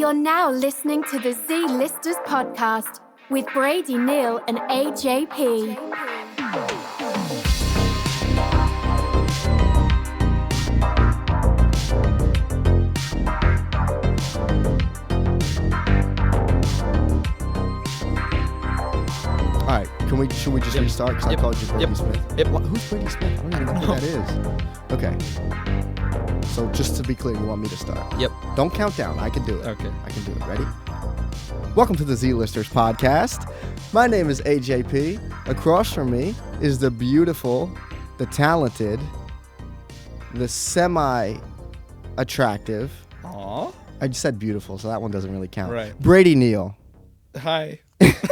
You're now listening to the Z-Listers podcast with Brady, Neil, and AJP. All right, should we just restart? Because I called you Brady Smith. Who's Brady Smith? I don't even know who that is. Okay. So just to be clear, you want me to start? Yep. Don't count down. I can do it. Okay. I can do it. Ready? Welcome to the Z-Listers podcast. My name is AJP. Across from me is the beautiful, the talented, the semi-attractive. Aww. I just said beautiful, so that one doesn't really count. Right. Brady Neal. Hi.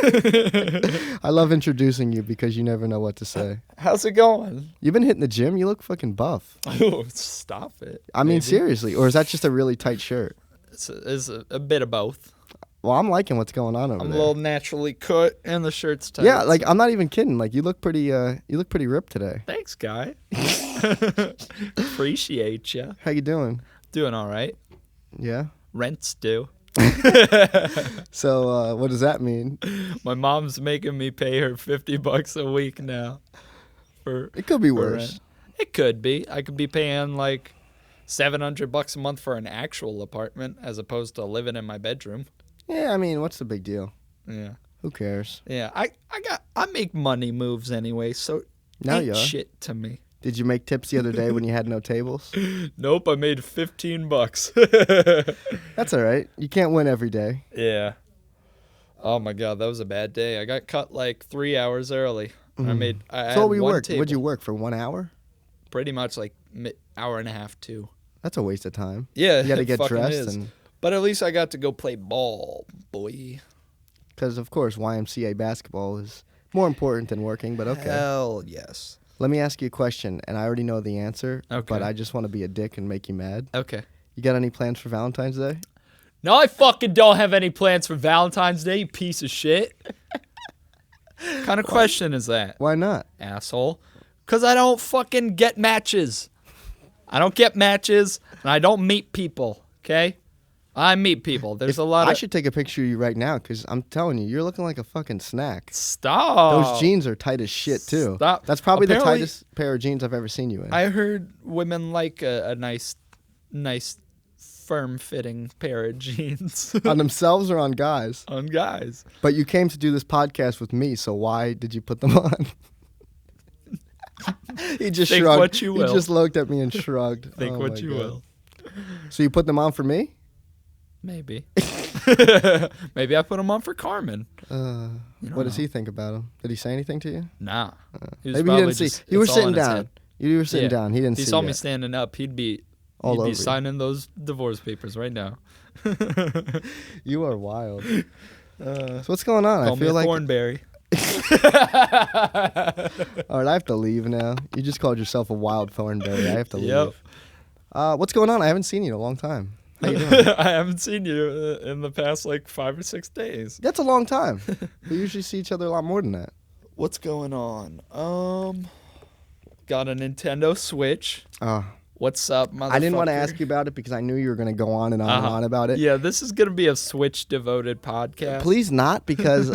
I love introducing you because you never know what to say. How's it going? You've been hitting the gym. You look fucking buff. Oh, stop it. I mean, seriously. Or is that just a really tight shirt? It's a bit of both. Well, I'm liking what's going on over I'm there. a little naturally cut and the shirt's tight. Yeah, like I'm not even kidding. Like you look pretty ripped today. Thanks, guy. Appreciate ya. How you doing? Doing all right. Yeah. Rent's due. So what does that mean? My mom's making me pay her $50 a week now. It could be worse. Rent. It could be. I could be paying like $700 a month for an actual apartment as opposed to living in my bedroom. Yeah, I mean, what's the big deal? Yeah. Who cares? Yeah, I make money moves anyway, so Now ain't you are. shit to me. Did you make tips the other day when you had no tables? Nope, I made $15. That's all right. You can't win every day. Yeah. Oh my god, that was a bad day. I got cut like 3 hours early. I So had we one worked. table. What'd you work for 1 hour? Pretty much like hour and a half, 2. That's a waste of time. Yeah, You got to it get fucking dressed is. and But at least I got to go play ball, boy. because of course YMCA basketball is more important than working. But okay. Hell yes. Let me ask you a question, and I already know the answer, Okay. but I just want to be a dick and make you mad. Okay. You got any plans for Valentine's Day? No, I fucking don't have any plans for Valentine's Day, you piece of shit. Kind of question is that? Why not? Asshole. Because I don't fucking get matches. I don't get matches, and I don't meet people, okay? I meet people. There's a lot I of... should take a picture of you right now, because I'm telling you, you're looking like a fucking snack. Stop. Those jeans are tight as shit, too. Stop. That's probably the Apparently- tightest pair of jeans I've ever seen you in. I heard women like a nice, firm-fitting pair of jeans. On themselves or on guys? On guys. But you came to do this podcast with me, so why did you put them on? He just Think shrugged. what you will. He just looked at me and shrugged. Think Oh what my you God. will. So you put them on for me? Maybe. Maybe I put them on for Carmen. You don't What does know. he think about him? Did he say anything to you? Nah. He was Maybe he probably didn't see. just- You were it's all sitting in his down. head. You were sitting Yeah. down. He didn't He see saw yet. me standing up. He'd be All over you. signing those divorce papers right now. You are wild. So what's going on? Call I me feel a like. Thornberry. All right, I have to leave now. You just called yourself a wild thornberry. I have to Yep. leave. What's going on? I haven't seen you in a long time. How you doing? I haven't seen you in the past like 5 or 6 days. That's a long time. We usually see each other a lot more than that. What's going on? Got a Nintendo Switch. What's up, motherfucker? I didn't want to ask you about it because I knew you were going to go on and on and on about it. Yeah, this is gonna be a Switch devoted podcast. Please not, because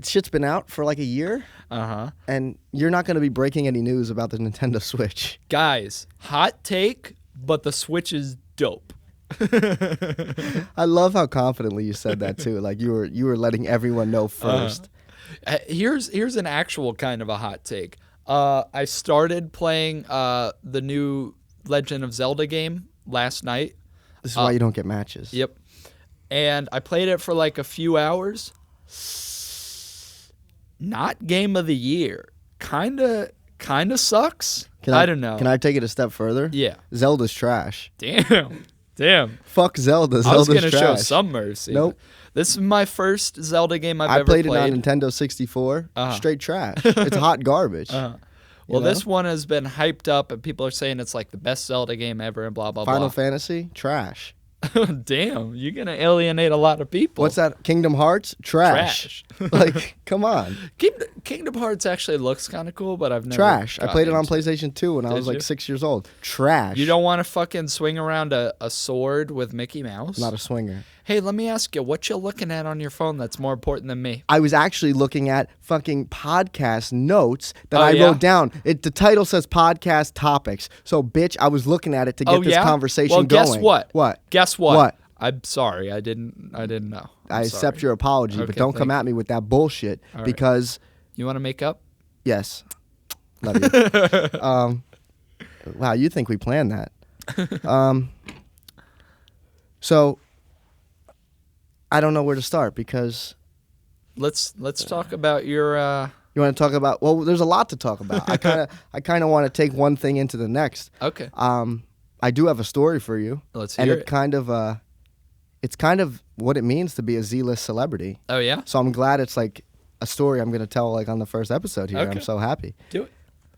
shit's been out for like a year, and you're not going to be breaking any news about the Nintendo Switch. Guys, hot take, but the Switch is dope. I love how confidently you said that too. Like you were letting everyone know first. Here's an actual kind of a hot take. I started playing the new Legend of Zelda game last night. This is why you don't get matches. Yep. And I played it for like a few hours. Not game of the year. Kinda sucks. I don't know. Can I take it a step further? Yeah. Zelda's trash. Damn. Fuck Zelda. I was Zelda's gonna show trash. some mercy. Nope. This is my first Zelda game I've I ever played played. it on Nintendo 64. Straight trash. It's hot garbage. Well, know? this one has been hyped up, and people are saying it's like the best Zelda game ever, and blah blah Final blah. Fantasy, trash. Damn, you're gonna alienate a lot of people. What's that? Kingdom Hearts, trash. Like, come on, Kingdom Hearts actually looks kind of cool, but I've never. trash. I played it on gotten into PlayStation 2 when I was Did like you? 6 years old. Trash. You don't want to fucking swing around a sword with Mickey Mouse? Not a swinger. Hey, let me ask you, what you looking at on your phone that's more important than me? I was actually looking at fucking podcast notes that Oh, I yeah? wrote down. The title says podcast topics. So, bitch, I was looking at it to get this conversation well, going. guess what? What? Guess what? What? I'm sorry. I didn't know. I I'm accept sorry. your apology, but Okay, don't come thank at me with that bullshit right. because, You want to make up? yes, love you. Wow, you think we planned that. So, I don't know where to start because... Let's talk about your... You want to talk about? Well, there's a lot to talk about. I kind of want to take one thing into the next. Okay. I do have a story for you. Let's hear and it. It's kind of what it means to be a Z-list celebrity. Oh, yeah? So I'm glad it's like a story I'm going to tell like on the first episode here. Okay. I'm so happy. Do it.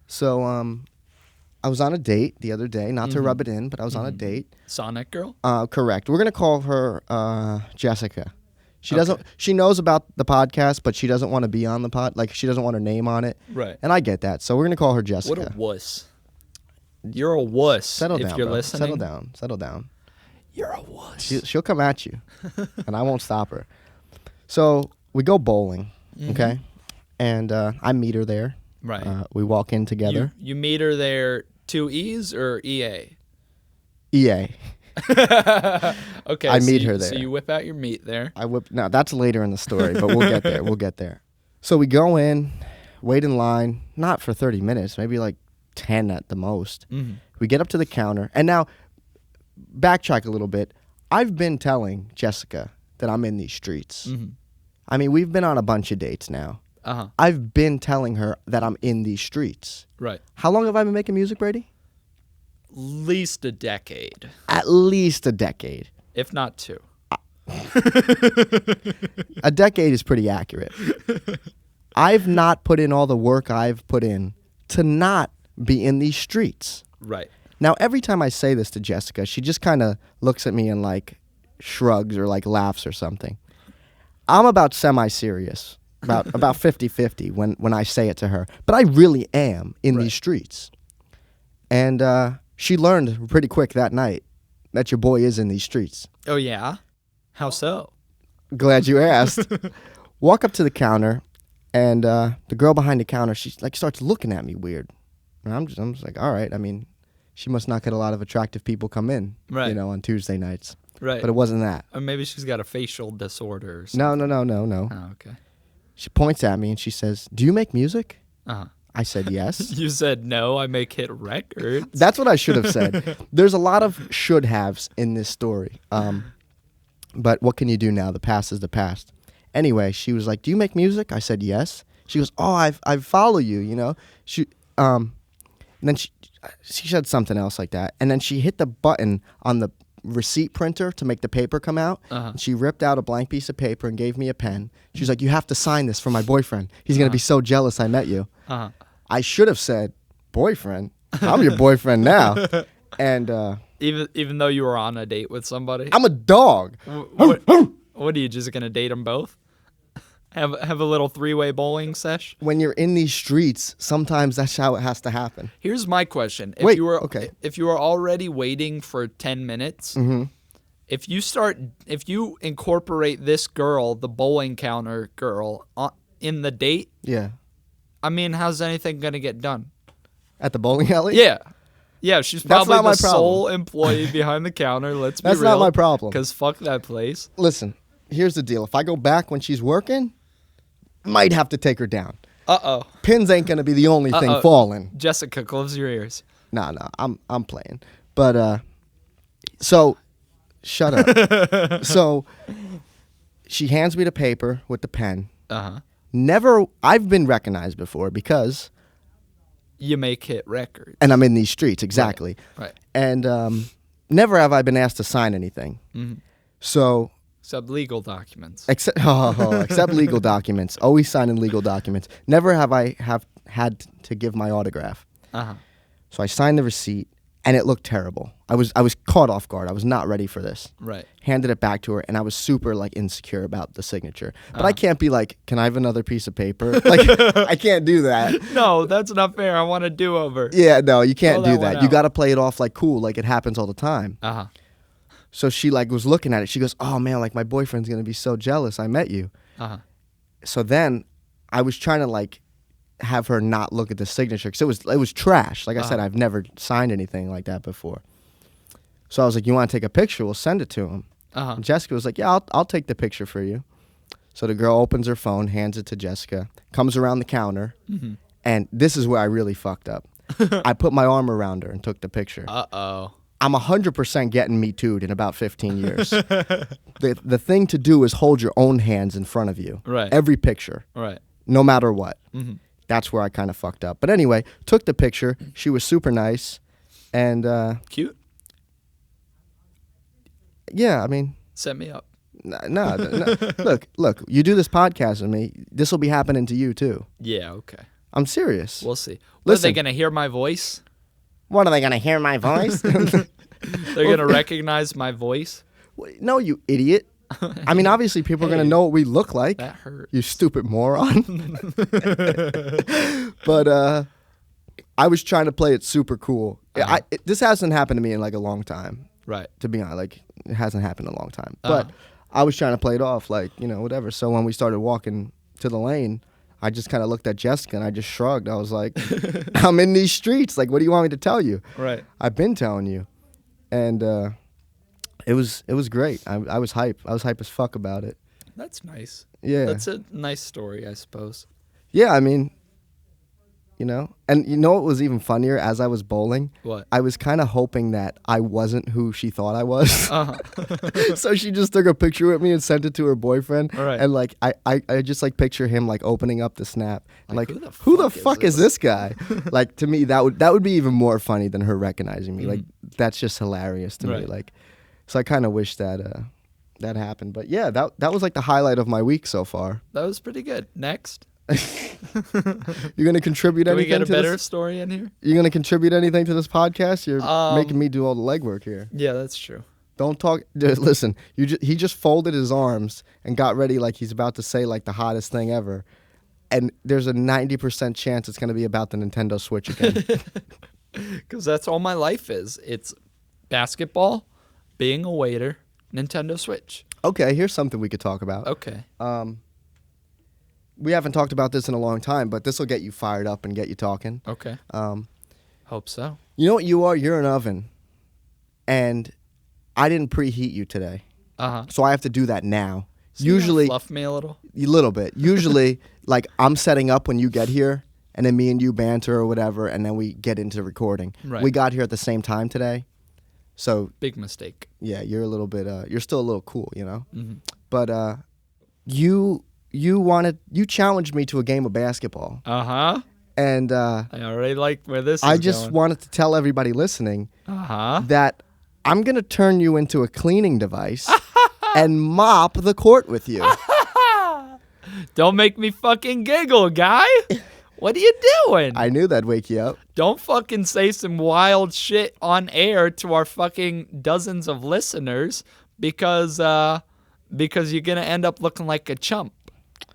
So I was on a date the other day, not to rub it in, but I was on a date. Sonic Girl? Correct. We're going to call her Jessica. She doesn't. She knows about the podcast, but she doesn't want to be on the pod. Like she doesn't want her name on it. Right. And I get that. So we're gonna call her Jessica. What a wuss. You're a wuss. Settle if down, you're bro. listening. Settle down. You're a wuss. She'll come at you, and I won't stop her. So we go bowling, okay? And I meet her there. Right. We walk in together. You meet her there 2 E's or EA? EA. Okay. I meet her there. So you whip out your meat there. No, that's later in the story, but we'll get there. We'll get there. So we go in, wait in line, not for 30 minutes, maybe like 10 at the most. Mm-hmm. We get up to the counter, and now backtrack a little bit. I've been telling Jessica that I'm in these streets. Mm-hmm. I mean, we've been on a bunch of dates now. Uh-huh. I've been telling her that I'm in these streets. Right. How long have I been making music, Brady? Least a decade, At least a decade. if not 2. A decade is pretty accurate. I've not put in all the work I've put in to not be in these streets. Right. Now, every time I say this to Jessica, she just kind of looks at me and like shrugs or like laughs or something. I'm about semi-serious, about 50-50 when I say it to her. But I really am in these streets. And she learned pretty quick that night that your boy is in these streets. Oh, yeah? How so? Glad you asked. Walk up to the counter, and the girl behind the counter, she like starts looking at me weird. And I'm just like, all right. I mean, she must not get a lot of attractive people come in, Right. on Tuesday nights. Right. But it wasn't that. Or maybe she's got a facial disorder or something. No. Oh, okay. She points at me and she says, "Do you make music?" Uh-huh. I said, "Yes." You said no, I make hit records. That's what I should have said. There's a lot of should haves in this story. But what can you do now? The past is the past. Anyway, she was like, "Do you make music?" I said, "Yes." She goes, "Oh, I follow you, She and then she said something else like that. And then she hit the button on the receipt printer to make the paper come out. Uh-huh. She ripped out a blank piece of paper and gave me a pen. She's like, "You have to sign this for my boyfriend. He's going to be so jealous I met you." Uh-huh. I should have said, "Boyfriend? I'm your boyfriend now." And Even though you were on a date with somebody? I'm a dog. What are you just gonna date them both? Have a little 3-way bowling sesh? When you're in these streets, sometimes that's how it has to happen. Here's my question: Wait, okay. If you were already waiting for 10 minutes, if you incorporate this girl, the bowling counter girl, in the date, Yeah. I mean, how's anything gonna get done? At the bowling alley? Yeah, she's That's probably not the my problem. sole employee behind the counter. Let's be That's real. not my problem. Because fuck that place. Listen, here's the deal. If I go back when she's working, might have to take her down. Uh-oh. Pins ain't gonna be the only thing falling. Jessica, close your ears. No, I'm playing. But so shut up. So she hands me the paper with the pen. Uh-huh. I've been recognized before because You make hit records. and I'm in these streets, exactly. Right. And never have I been asked to sign anything. Mm-hmm. So Except legal documents. except legal documents. Always signing legal documents. Never have I had to give my autograph. Uh-huh. So I signed the receipt, and it looked terrible. I was caught off guard. I was not ready for this. Right. Handed it back to her, and I was super like insecure about the signature. But I can't be like, "Can I have another piece of paper?" Like I can't do that. No, that's not fair. I want a do-over. Yeah, no, you can't Throw do that that. one You out. got to play it off like cool, like it happens all the time. Uh-huh. So she like was looking at it. She goes, "Oh man, like my boyfriend's gonna be so jealous. I met you." So then I was trying to like have her not look at the signature because it was trash. Like I said, I've never signed anything like that before. So I was like, "You want to take a picture? We'll send it to him." And Jessica was like, "Yeah, I'll take the picture for you." So the girl opens her phone, hands it to Jessica, comes around the counter, and this is where I really fucked up. I put my arm around her and took the picture. I'm 100% getting Me Too'd in about 15 years. The thing to do is hold your own hands in front of you. Right. Every picture. Right. No matter what. That's where I kind of fucked up. But anyway, took the picture. She was super nice. And cute? Yeah, I mean. Set me up. No. Look, you do this podcast with me. This will be happening to you too. Yeah, okay. I'm serious. We'll see. Listen, Are they going to hear my voice? What, are they going to hear my voice? They're going to recognize my voice? No, you idiot. I mean, obviously people are going to know what we look like. That hurts. You stupid moron. But I was trying to play it super cool. This hasn't happened to me in like a long time. Right. To be honest, like it hasn't happened in a long time. But I was trying to play it off like, whatever. So when we started walking to the lane, I just kind of looked at Jessica and I just shrugged. I was like, I'm in these streets. Like, what do you want me to tell you? Right. I've been telling you. And it was great. I was hype. I was hype as fuck about it. That's nice. Yeah. That's a nice story, I suppose. Yeah, I mean, and you know what was even funnier as I was bowling? What? I was kind of hoping that I wasn't who she thought I was. So she just took a picture with me and sent it to her boyfriend. Right. And like I just like picture him like opening up the snap. Like, who the fuck is this guy? Like to me that would be even more funny than her recognizing me. Like that's just hilarious to me. Like so I kind of wish that that happened. But yeah, that was like the highlight of my week so far. That was pretty good. Next. You're gonna contribute Can anything? we get a to better this? story in here? You're gonna contribute anything to this podcast? You're making me do all the legwork here. Yeah, that's true. Don't talk. Dude, listen, he just folded his arms and got ready like he's about to say like the hottest thing ever, and there's a 90% chance it's gonna be about the Nintendo Switch again. Because that's all my life is. It's basketball, being a waiter, Nintendo Switch. Okay, here's something we could talk about. Okay. We haven't talked about this in a long time, but this will get you fired up and get you talking. Okay. Hope so. You know what you are? You're an oven. And I didn't preheat you today. So I have to do that now. So you Usually, fluff me a little? A little bit. Usually, like I'm setting up when you get here, and then me and you banter or whatever, and then we get into recording. Right. We got here at the same time today. So big mistake. Yeah, you're a little bit, you're still a little cool, Mm-hmm. But you challenged me to a game of basketball. And I already like where this is I just going. wanted to tell everybody listening Uh-huh. that I'm going to turn you into a cleaning device and mop the court with you. Don't make me fucking giggle, guy. What are you doing? I knew that'd wake you up. Don't fucking say some wild shit on air to our fucking dozens of listeners because you're going to end up looking like a chump.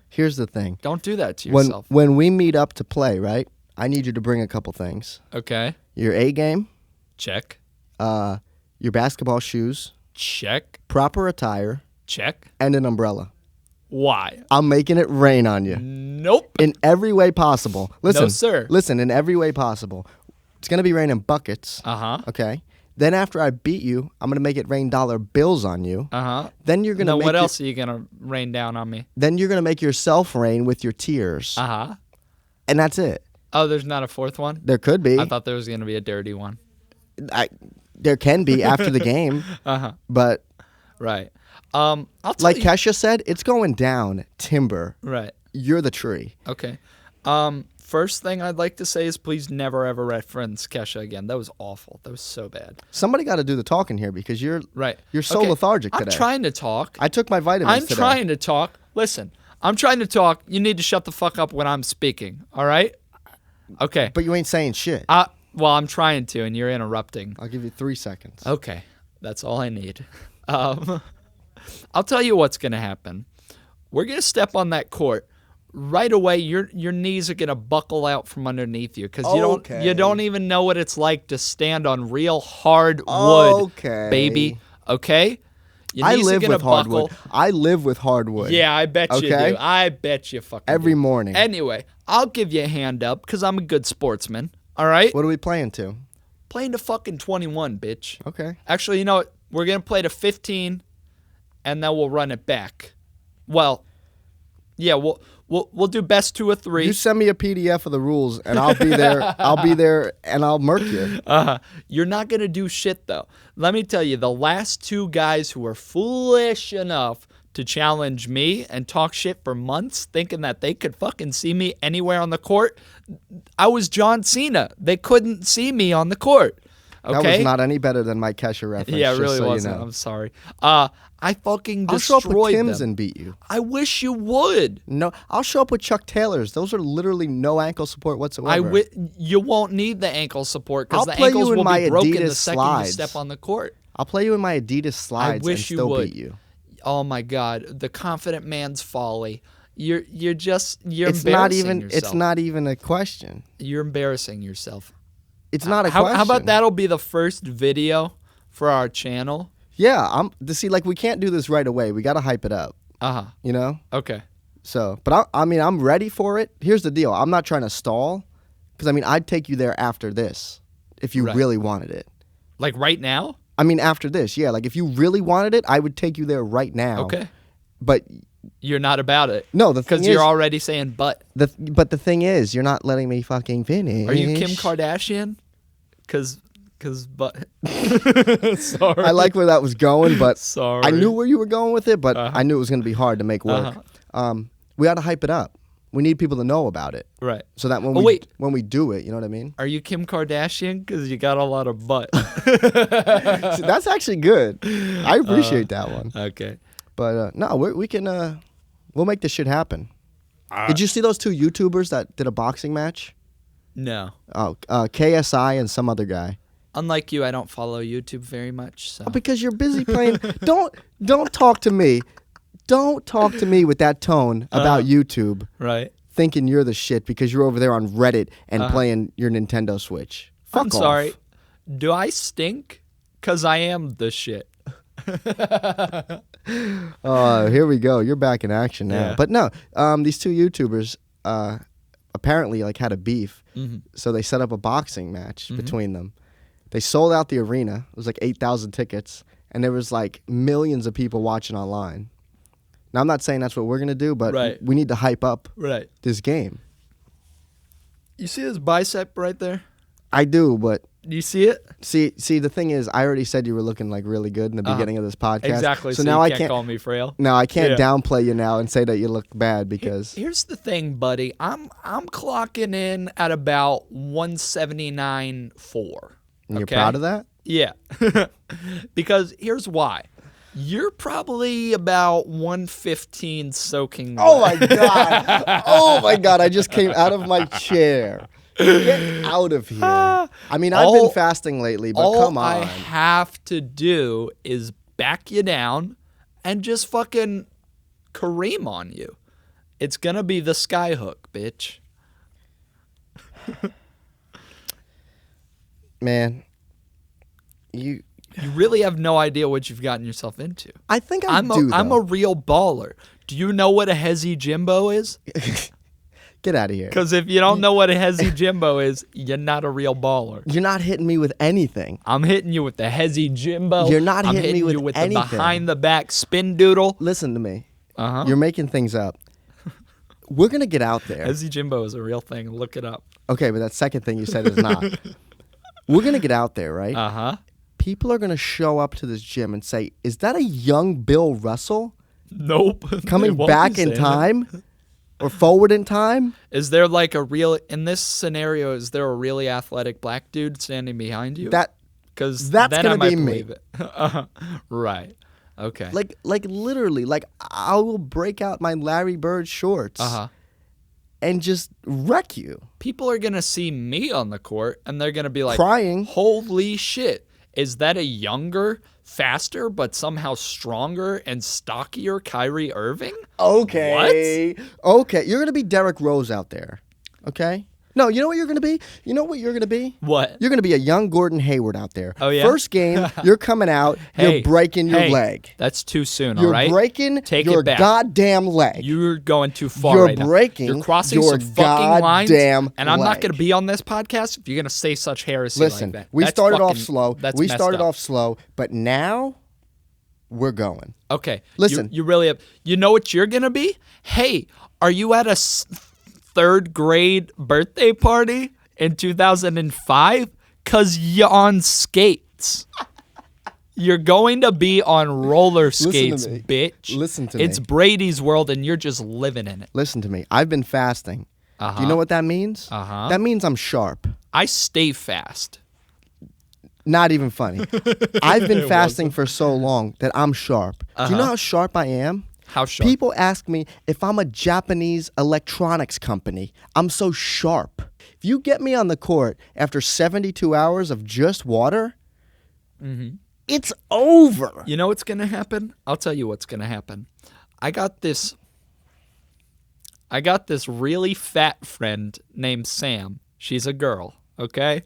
Here's the thing. Don't do that to yourself. When we meet up to play, right, I need you to bring a couple things. Okay. Your A game. Check. Your basketball shoes. Check. Proper attire. Check. And an umbrella. Why? I'm making it rain on you. Nope. In every way possible. Listen, No, sir. Listen, in every way possible. It's going to be raining buckets. Uh-huh. Okay? Then after I beat you, I'm going to make it rain dollar bills on you. Uh-huh. Then you're going to what else are you going to rain down on me? Then you're going to make yourself rain with your tears. Uh-huh. And that's it. Oh, there's not a fourth one? There could be. I thought there was going to be a dirty one. There can be after the game. Uh-huh. But right. I'll tell like you. Kesha said, it's going down timber. Right. You're the tree. Okay. First thing I'd like to say is please never ever reference Kesha again. That was awful. That was so bad. Somebody got to do the talking here because you're right. You're so lethargic today. I'm trying to talk. I took my vitamins I'm today. trying to talk. Listen, I'm trying to talk. You need to shut the fuck up when I'm speaking. All right? Okay. But you ain't saying shit. Well, I'm trying to, and you're interrupting. I'll give you 3 seconds. Okay. That's all I need. I'll tell you what's going to happen. We're going to step on that court. Right away, your knees are going to buckle out from underneath you because you don't even know what it's like to stand on real hard wood, baby. okay? Your I knees are live gonna with hardwood. buckle. I live with hardwood. Yeah, I bet you Okay? do. I bet you fucking Every do. morning. Anyway, I'll give you a hand up because I'm a good sportsman. All right? What are we playing to? Playing to fucking 21, bitch. Okay. Actually, you know what? We're going to play to 15, and then we'll run it back. Well, yeah, we'll do best 2 or 3. You send me a PDF of the rules, and I'll be there. I'll be there, and I'll murk you. You're not going to do shit, though. Let me tell you, the last 2 guys who were foolish enough to challenge me and talk shit for months thinking that they could fucking see me anywhere on the court, I was John Cena. They couldn't see me on the court. Okay? That was not any better than my Kesha reference. Yeah, it just really so wasn't. You know. I'm sorry. I fucking I'll show up with destroyed Tim's them. and beat you. I wish you would. No, I'll show up with Chuck Taylors. Those are literally no ankle support whatsoever. You won't need the ankle support because I'll the play you ankles in will my be broken the Adidas second slides. you step on the court. I'll play you in my Adidas slides wish and you still would. beat you. Oh my God, the confident man's folly. You're It's embarrassing not even. yourself. It's not even a question. You're embarrassing yourself. It's not a question. How about that'll be the first video for our channel? Yeah, like we can't do this right away. We got to hype it up. You know. Okay. So, but I'm ready for it. Here's the deal. I'm not trying to stall, because I'd take you there after this, if you Right. really wanted it. Like right now? After this, yeah. Like if you really wanted it, I would take you there right now. Okay. But You're not about it. no, the thing Because is, you're already saying but. but the thing is, you're not letting me fucking finish. Are you Kim Kardashian? Because but. Sorry. I like where that was going, but Sorry. I knew where you were going with it, but I knew it was going to be hard to make work. We got to hype it up. We need people to know about it, Right. so that when when we do it, you know what I mean? Are you Kim Kardashian? Because you got a lot of butt. See, that's actually good. I appreciate that one. Okay. But no, we can. We'll make this shit happen. Did you see those 2 YouTubers that did a boxing match? No. Oh, KSI and some other guy. Unlike you, I don't follow YouTube very much. So. Oh, because you're busy playing. Don't talk to me. Don't talk to me with that tone about YouTube. Right. Thinking you're the shit because you're over there on Reddit and playing your Nintendo Switch. Fuck I'm off. sorry. Do I stink? Because I am the shit. Here we go. You're back in action now. Yeah. But no, these 2 YouTubers apparently had a beef. So they set up a boxing match between them. They sold out the arena. It was like 8,000 tickets. And there was like millions of people watching online. Now, I'm not saying that's what we're going to do, but Right. we need to hype up Right. this game. You see this bicep right there? I do, but Do you see it? see, the thing is, I already said you were looking like really good in the beginning of this podcast. Exactly. So now you I can't call me frail. No, I can't Yeah. downplay you now and say that you look bad because Here's the thing, buddy. I'm clocking in at about 179.4. and you're okay? proud of that? Yeah. Because here's why. You're probably about 115 soaking wet. Oh my god! Oh my god! I just came out of my chair. Get out of here! I've been fasting lately, but come on. All I have to do is back you down and just fucking Kareem on you. It's gonna be the skyhook, bitch. Man, you really have no idea what you've gotten yourself into. I think I'm a real baller. Do you know what a Hezi Jimbo is? Get out of here. Because if you don't know what a Hezi Jimbo is, you're not a real baller. You're not hitting me with anything. I'm hitting you with the Hezi Jimbo. You're not hitting me with you with anything. the behind the back spin doodle. Listen to me. Uh-huh. You're making things up. We're gonna get out there. Hezi Jimbo is a real thing. Look it up. Okay, but that second thing you said is not. We're gonna get out there, right? Uh-huh. People are gonna show up to this gym and say, "Is that a young Bill Russell Nope. coming They won't back be in saying that. time or forward in time?" Is there like a real, in this scenario, is there a really athletic black dude standing behind you? Because that's then gonna I might be me. believe it. Right. Okay. Like literally, like I will break out my Larry Bird shorts and just wreck you. People are going to see me on the court and they're going to be like, Crying. holy shit. Is that a younger, faster, but somehow stronger and stockier Kyrie Irving? Okay. What? Okay, you're gonna be Derrick Rose out there. Okay. No, you know what you're going to be? You know what you're going to be? What? You're going to be a young Gordon Hayward out there. Oh, yeah? First game, you're coming out, you're breaking your leg. That's too soon, You're all right? breaking Take your it back. goddamn leg. You're going too far You're right now. breaking You're crossing your some fucking lines, goddamn and I'm not leg. going to be on this podcast if you're going to say such heresy Listen, like that. we That's started off fucking- slow. That's We messed started up. off slow, but now we're going. Okay. Listen. You really have... You know what you're going to be? Hey, are you at a third grade birthday party in 2005? Because you're on skates. You're going to be on roller skates, me. bitch. Listen to It's me. Brady's world, and you're just living in it. Listen to me. I've been fasting. Uh-huh. Do you know what that means? Uh-huh. That means I'm sharp. I stay fast. Not even funny. I've been fasting for so long that I'm sharp. Do you know how sharp I am? How sharp? People ask me if I'm a Japanese electronics company. I'm so sharp. If you get me on the court after 72 hours of just water, it's over. You know what's going to happen? I'll tell you what's going to happen. I got this really fat friend named Sam. She's a girl, okay?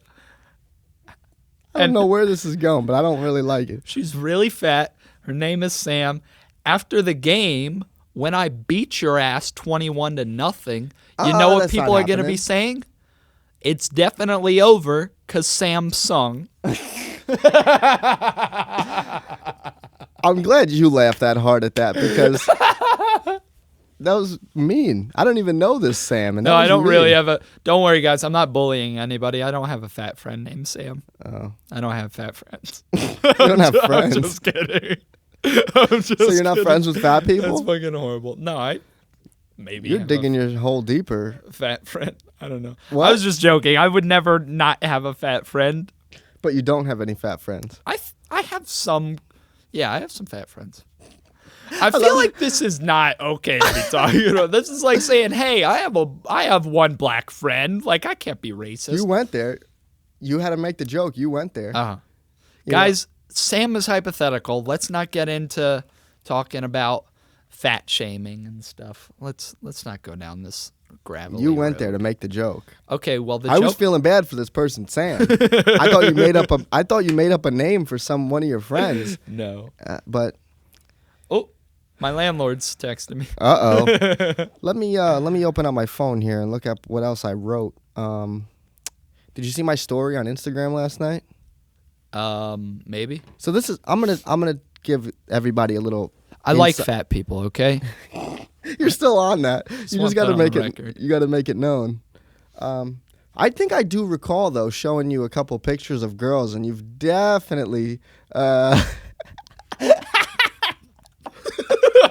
I don't know where this is going, but I don't really like it. She's really fat. Her name is Sam. After the game, when I beat your ass 21-0, you know what that's people not are going to happening. be saying? It's definitely over because Sam sung. I'm glad you laughed that hard at that because that was mean. I don't even know this Sam. And No, that I was don't really mean. have a... Don't worry, guys. I'm not bullying anybody. I don't have a fat friend named Sam. Oh. I don't have fat friends. You don't have friends. I'm just kidding. I'm just So you're not kidding. friends with fat people? That's fucking horrible. No, maybe You're have digging your hole deeper. a fat friend. I don't know. What? I was just joking. I would never not have a fat friend. But you don't have any fat friends. I have some. Yeah, I have some fat friends. I feel like this is not okay to be talking about. This is like saying, "Hey, I have one black friend." Like I can't be racist. You went there. You had to make the joke. You went there. Uh-huh. You Guys, Sam is hypothetical. Let's not get into talking about fat shaming and stuff. Let's not go down this gravelly You went road. there to make the joke. Okay, well the I joke. was feeling bad for this person, Sam. I thought you made up a name for one of your friends. No. But Oh, my landlord's texting me. let me open up my phone here and look up what else I wrote. Did you see my story on Instagram last night? Maybe. So this is I'm gonna give everybody a little. I like fat people. Okay. You're still on that. You want just got that to on make the it. record. You got to make it known. I think I do recall though showing you a couple pictures of girls, and you've definitely.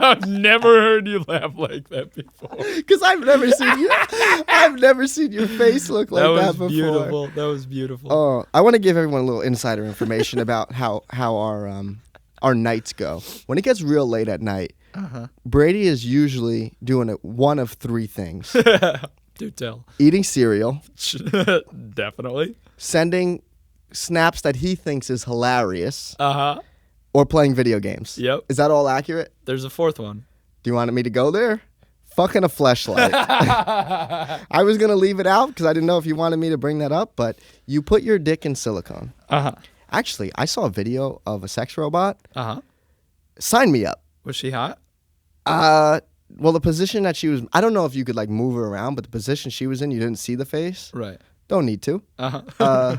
I've never heard you laugh like that before. Because I've never seen you. I've never seen your face look like that before. Beautiful. That was beautiful. Oh, I want to give everyone a little insider information about how our nights go. When it gets real late at night, Brady is usually doing one of three things: Do tell. eating cereal, Definitely. sending snaps that he thinks is hilarious, Uh-huh. or playing video games. Yep. Is that all accurate? There's a fourth one. Do you want me to go there? Fucking a fleshlight. I was gonna leave it out because I didn't know if you wanted me to bring that up, but you put your dick in silicone. Uh-huh. Actually, I saw a video of a sex robot. Uh-huh. Sign me up. Was she hot? Well, the position that she was, I don't know if you could like move her around, but the position she was in, you didn't see the face. Right. Don't need to. Uh-huh.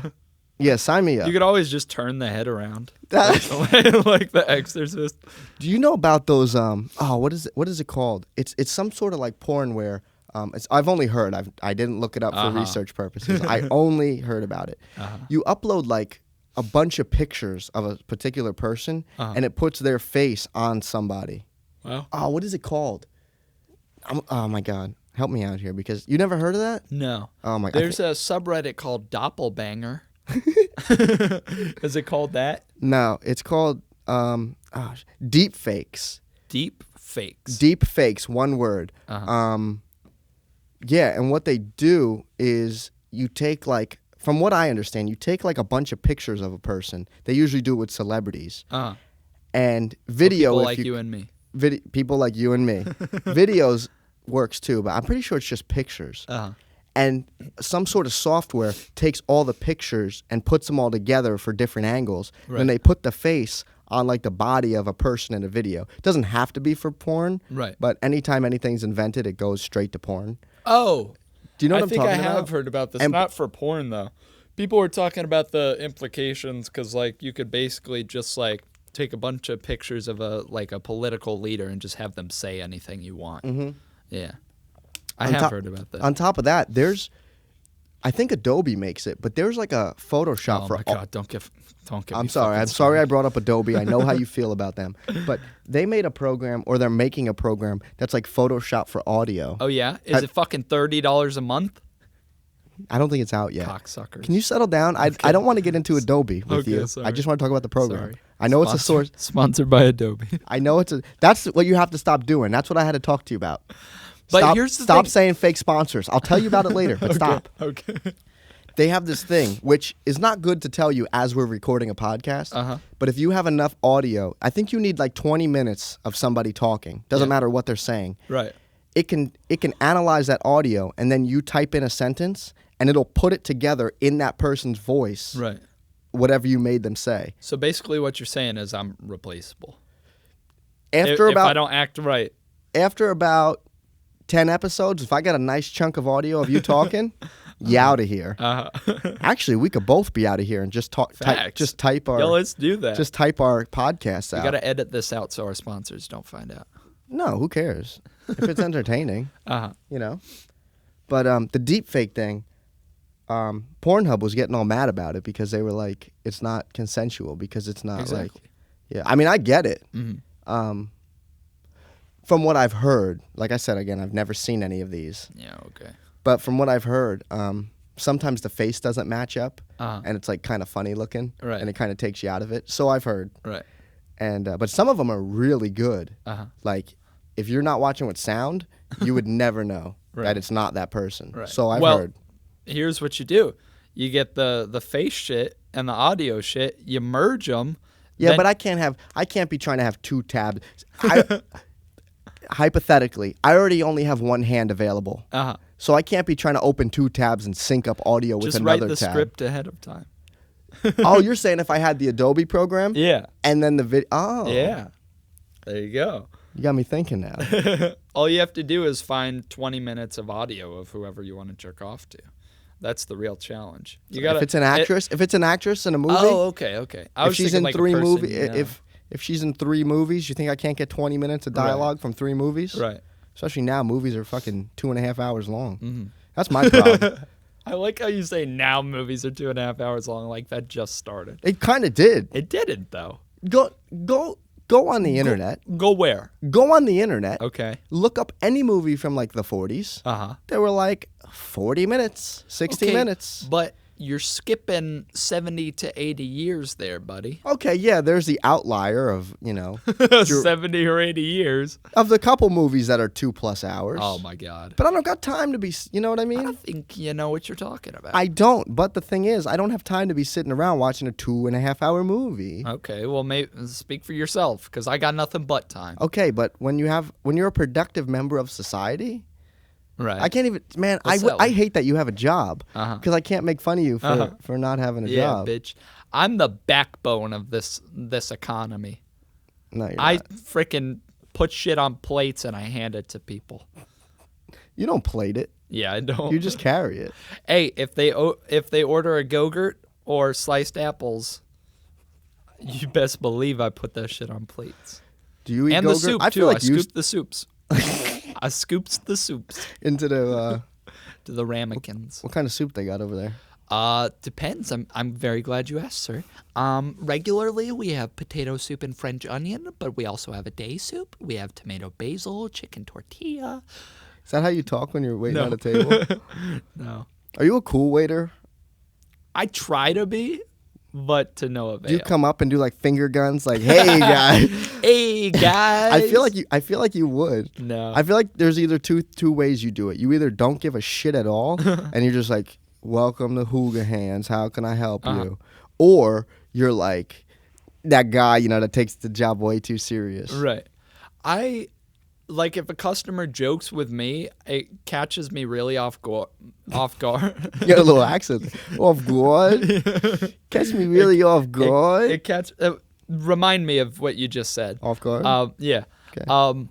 Yeah, sign me up. You could always just turn the head around. That- like The Exorcist. Do you know about those? What is it called? It's some sort of like porn where I've only heard. I didn't look it up for research purposes. I only heard about it. You upload like a bunch of pictures of a particular person, and it puts their face on somebody. Wow. Oh, what is it called? Oh my God, help me out here because you never heard of that? No. Oh my. There's a subreddit called Doppelbanger. Is it called that? No, it's called deep fakes. Deep fakes. Deep fakes, one word. Yeah, and what they do is you take like, from what I understand, you take like a bunch of pictures of a person. They usually do it with celebrities. And video, People if like you and me. people like you and me. Videos works too, but I'm pretty sure it's just pictures. and some sort of software takes all the pictures and puts them all together for different angles. Right. Then they put the face on like the body of a person in a video. It doesn't have to be for porn, Right. but anytime anything's invented, it goes straight to porn. Oh, Do you know what I I'm think talking I about? have heard about this. And- Not for porn though. People were talking about the implications because like you could basically just like take a bunch of pictures of a political leader and just have them say anything you want. Mm-hmm. Yeah, I have heard about that. On top of that, I think Adobe makes it, but there's like a Photoshop Oh for my god! Don't get. I'm me sorry. fucking I'm sorry I brought up Adobe. I know how you feel about them. But they made a program, or they're making a program that's like Photoshop for audio. Oh yeah, is it fucking $30 a month? I don't think it's out yet. Cocksuckers. Can you settle down? I don't want to get into Adobe with Okay, you. sorry. I just want to talk about the program. Sorry. I know it's a source. Sponsored by Adobe. I know that's what you have to stop doing. That's what I had to talk to you about. But Stop, here's the stop thing. saying fake sponsors. I'll tell you about it later, but stop. Okay. They have this thing, which is not good to tell you as we're recording a podcast. Uh-huh. But if you have enough audio, I think you need like 20 minutes of somebody talking. Doesn't Yeah. matter what they're saying. Right. It can analyze that audio, and then you type in a sentence, and it'll put it together in that person's voice, Right. whatever you made them say. So basically, what you're saying is I'm replaceable. After if I don't act right. after about 10 episodes, if I got a nice chunk of audio of you talking, you out of here. Actually, we could both be out of here and just talk. Type our. Yo, let's do that. Just type our podcasts out. We got to edit this out so our sponsors don't find out. No, who cares? If it's entertaining, you know. But the deep fake thing, Pornhub was getting all mad about it because they were like, it's not consensual because it's not Exactly. like. Yeah, I mean, I get it. Mm-hmm. From what I've heard, like I said again, I've never seen any of these. Yeah, okay. But from what I've heard, sometimes the face doesn't match up, and it's like kind of funny looking, Right. and it kind of takes you out of it. So I've heard. Right. And but some of them are really good. Like if you're not watching with sound, you would never know Right. that it's not that person. Right. So I've well, heard. Here's what you do. You get the face shit and the audio shit, you merge them. Yeah, but I can't be trying to have two tabs. Hypothetically, I already only have one hand available. So I can't be trying to open two tabs and sync up audio with just another write the tab. script ahead of time. Oh, you're saying if I had the Adobe program? Yeah. And then the video. Oh. Yeah. There you go. You got me thinking now. All you have to do is find 20 minutes of audio of whoever you want to jerk off to. That's the real challenge. You got if it's an actress in a movie. Oh, okay. I If was she's thinking in like a three person, movies, you know. if she's in 3 movies, you think I can't get 20 minutes of dialogue from 3 movies? Right. Especially now, movies are fucking 2.5 hours long. Mm-hmm. That's my problem. I like how you say now movies are 2.5 hours long, like that just started. It kind of did. It didn't, though. Go on the internet. Go where? Go on the internet. Okay. Look up any movie from like the 40s. They were like 40 minutes, 60 minutes. But you're skipping 70 to 80 years there, buddy. Okay, yeah, there's the outlier of, 70 or 80 years. of the couple movies that are 2+ hours. Oh, my God. But I don't got time to be, you know what I mean? I think you know what you're talking about. I don't, but the thing is, I don't have time to be sitting around watching a 2.5 hour movie. Okay, well, speak for yourself, because I got nothing but time. Okay, but when you're a productive member of society, Right. I can't even, man, What's that I one? hate that you have a job, because I can't make fun of you for not having a Yeah, job. bitch. I'm the backbone of this economy. No, you're I not. freaking put shit on plates and I hand it to people. You don't plate it. Yeah, I don't. You just carry it. Hey, if they order a Go-Gurt or sliced apples, you best believe I put that shit on plates. Do you eat And the Go-Gurt? soup I too. feel I like you scooped the soups. I scooped the soups into the to the ramekins. what kind of soup they got over there? Depends. I'm very glad you asked, sir. Regularly we have potato soup and French onion, but we also have a day soup. We have tomato basil, chicken tortilla. Is that how you talk when you're waiting No. at a table? No. Are you a cool waiter? I try to be, but to no avail. Do you come up and do like finger guns, like, "Hey guy"? Hey guys. I feel like you would. No. I feel like there's either two ways you do it. You either don't give a shit at all, and you're just like, "Welcome to Hooga Hands. How can I help you?" Or you're like that guy, that takes the job way too serious. Right. like if a customer jokes with me, it catches me really off guard. You got a little accent. Off guard. Catch me really off guard. Remind me of what you just said. Off guard. Yeah. Okay.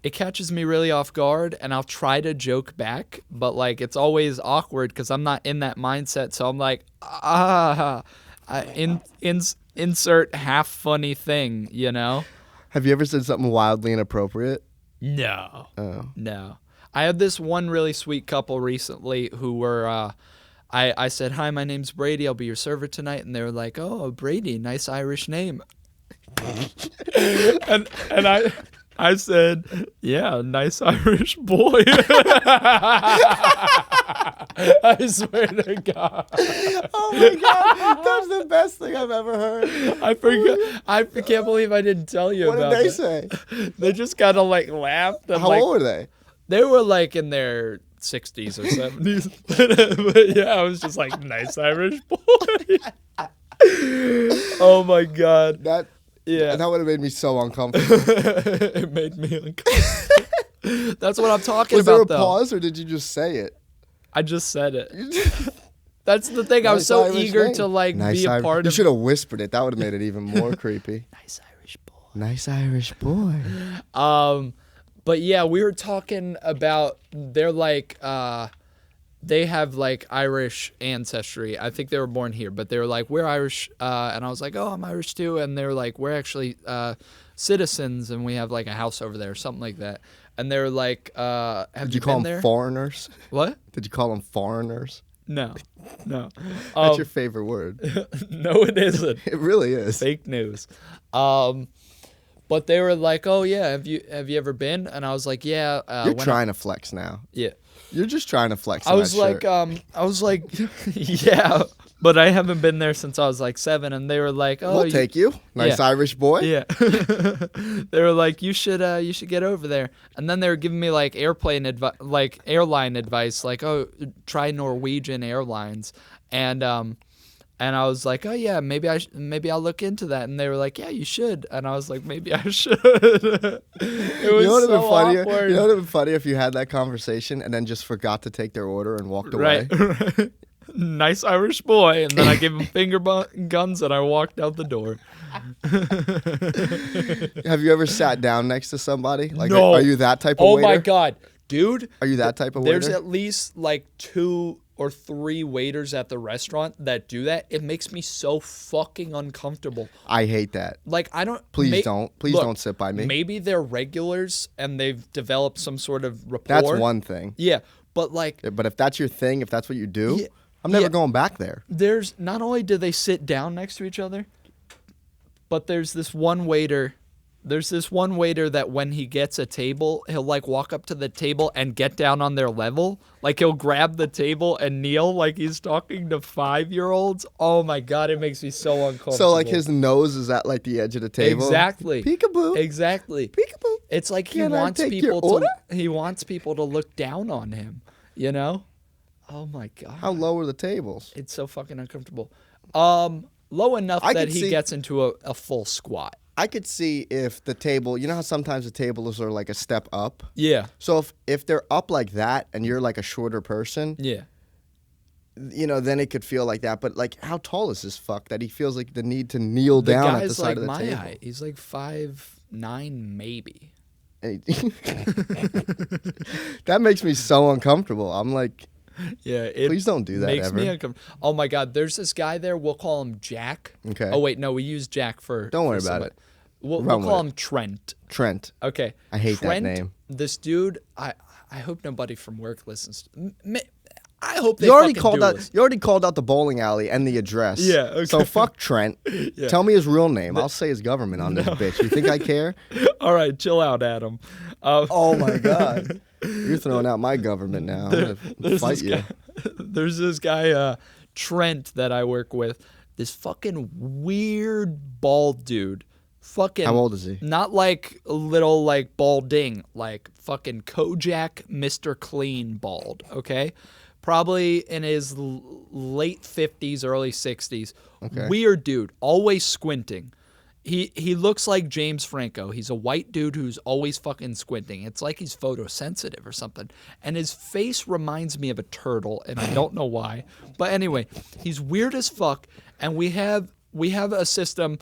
It catches me really off guard, and I'll try to joke back, but like it's always awkward because I'm not in that mindset. So I'm like, insert half funny thing, you know? Have you ever said something wildly inappropriate? No. Oh. No. I had this one really sweet couple recently who were, I said, hi, my name's Brady. I'll be your server tonight. And they were like, oh, Brady, nice Irish name. and I said, yeah, nice Irish boy. I swear to God. Oh my God, that's the best thing I've ever heard. I forgot. I can't believe I didn't tell you What about did they that. say? They just kind of like laughed. And How old were they? They were like in their 60s or 70s. But yeah, I was just like, nice Irish boy. Oh my God. That would have made me so uncomfortable. It made me uncomfortable. That's what I'm talking Was about, there a though. pause, or did you just say it? I just said it. That's the thing. I was so Irish eager name. to like be a part You of. should have whispered it. That would have made it even more creepy. Nice Irish boy. Nice Irish boy. But yeah, we were talking about they're like they have like Irish ancestry. I think they were born here, but they were like, we're Irish, and I was like, oh, I'm Irish too, and they were like, we're actually citizens, and we have like a house over there, or something like that. And they were like, have Did you you call been them there? foreigners? What? Did you call them foreigners? No. That's your favorite word. No, it isn't. It really is. Fake news. But they were like, "Oh yeah, have you ever been?" And I was like, "Yeah." You're trying to flex now. Yeah. You're just trying to flex. I was like, yeah, but I haven't been there since I was like 7, and they were like, "Oh, we'll take you, nice Yeah. Irish boy." Yeah. They were like, you should get over there. And then they were giving me like airline advice, like, "Oh, try Norwegian Airlines." And I was like, "Oh yeah, maybe I'll look into that." And they were like, "Yeah, you should." And I was like, "Maybe I should." It was so awkward. You know what would have been funnier if you had that conversation and then just forgot to take their order and walked away. Right. Nice Irish boy. And then I gave him finger guns and I walked out the door. Have you ever sat down next to somebody? Like, No. Are you that type of Oh waiter? my God, dude. Are you that type of waiter? There's at least like 2 or 3 waiters at the restaurant that do that. It makes me so fucking uncomfortable. I hate that. Like, I don't. Please don't sit by me. Maybe they're regulars and they've developed some sort of rapport. That's one thing. Yeah, but like, But if that's your thing, if that's what you do, Yeah, I'm never yeah. going back there. there's not only do they sit down next to each other, but there's this one waiter that when he gets a table, he'll like walk up to the table and get down on their level. Like he'll grab the table and kneel like he's talking to 5-year-olds. Oh my God, it makes me so uncomfortable. So like his nose is at like the edge of the table. Exactly. Peekaboo. Exactly. Peekaboo. It's like he Can I wants take people your to order? he wants people to look down on him, you know? Oh my God. How low are the tables? It's so fucking uncomfortable. Low enough I that could he see- gets into a full squat. I could see if the table, you know how sometimes the tables are like a step up? Yeah. So if they're up like that and you're like a shorter person, Yeah. you know, then it could feel like that. But like, how tall is this fuck that he feels like the need to kneel The down at guy's the side like of the my table? height. He's like 5'9" maybe. And that makes me so uncomfortable. I'm like, Yeah, it please don't do that makes ever. me uncomfortable. Oh my God, there's this guy there. We'll call him Jack. Okay. Oh wait, no, we use Jack for. Don't worry for about somebody. it. We'll Run call with him Trent. Trent. Okay. I hate that Trent, name. This dude, I hope nobody from work listens. I hope they You already fucking called do out. listen. You already called out the bowling alley and the address. Yeah, okay. So fuck Trent. Yeah. Tell me his real name. I'll say his government on this bitch. You think I care? All right, chill out, Adam. Oh my God. You're throwing out my government now. I'm gonna fight you. There's this guy, Trent, that I work with. This fucking weird bald dude. Fucking. How old is he? Not like a little like balding, like fucking Kojak Mr. Clean bald. Okay, probably in his late 50s, early 60s. Okay. Weird dude, always squinting. He looks like James Franco. He's a white dude who's always fucking squinting. It's like he's photosensitive or something. And his face reminds me of a turtle, and I don't know why. But anyway, he's weird as fuck. And we have a system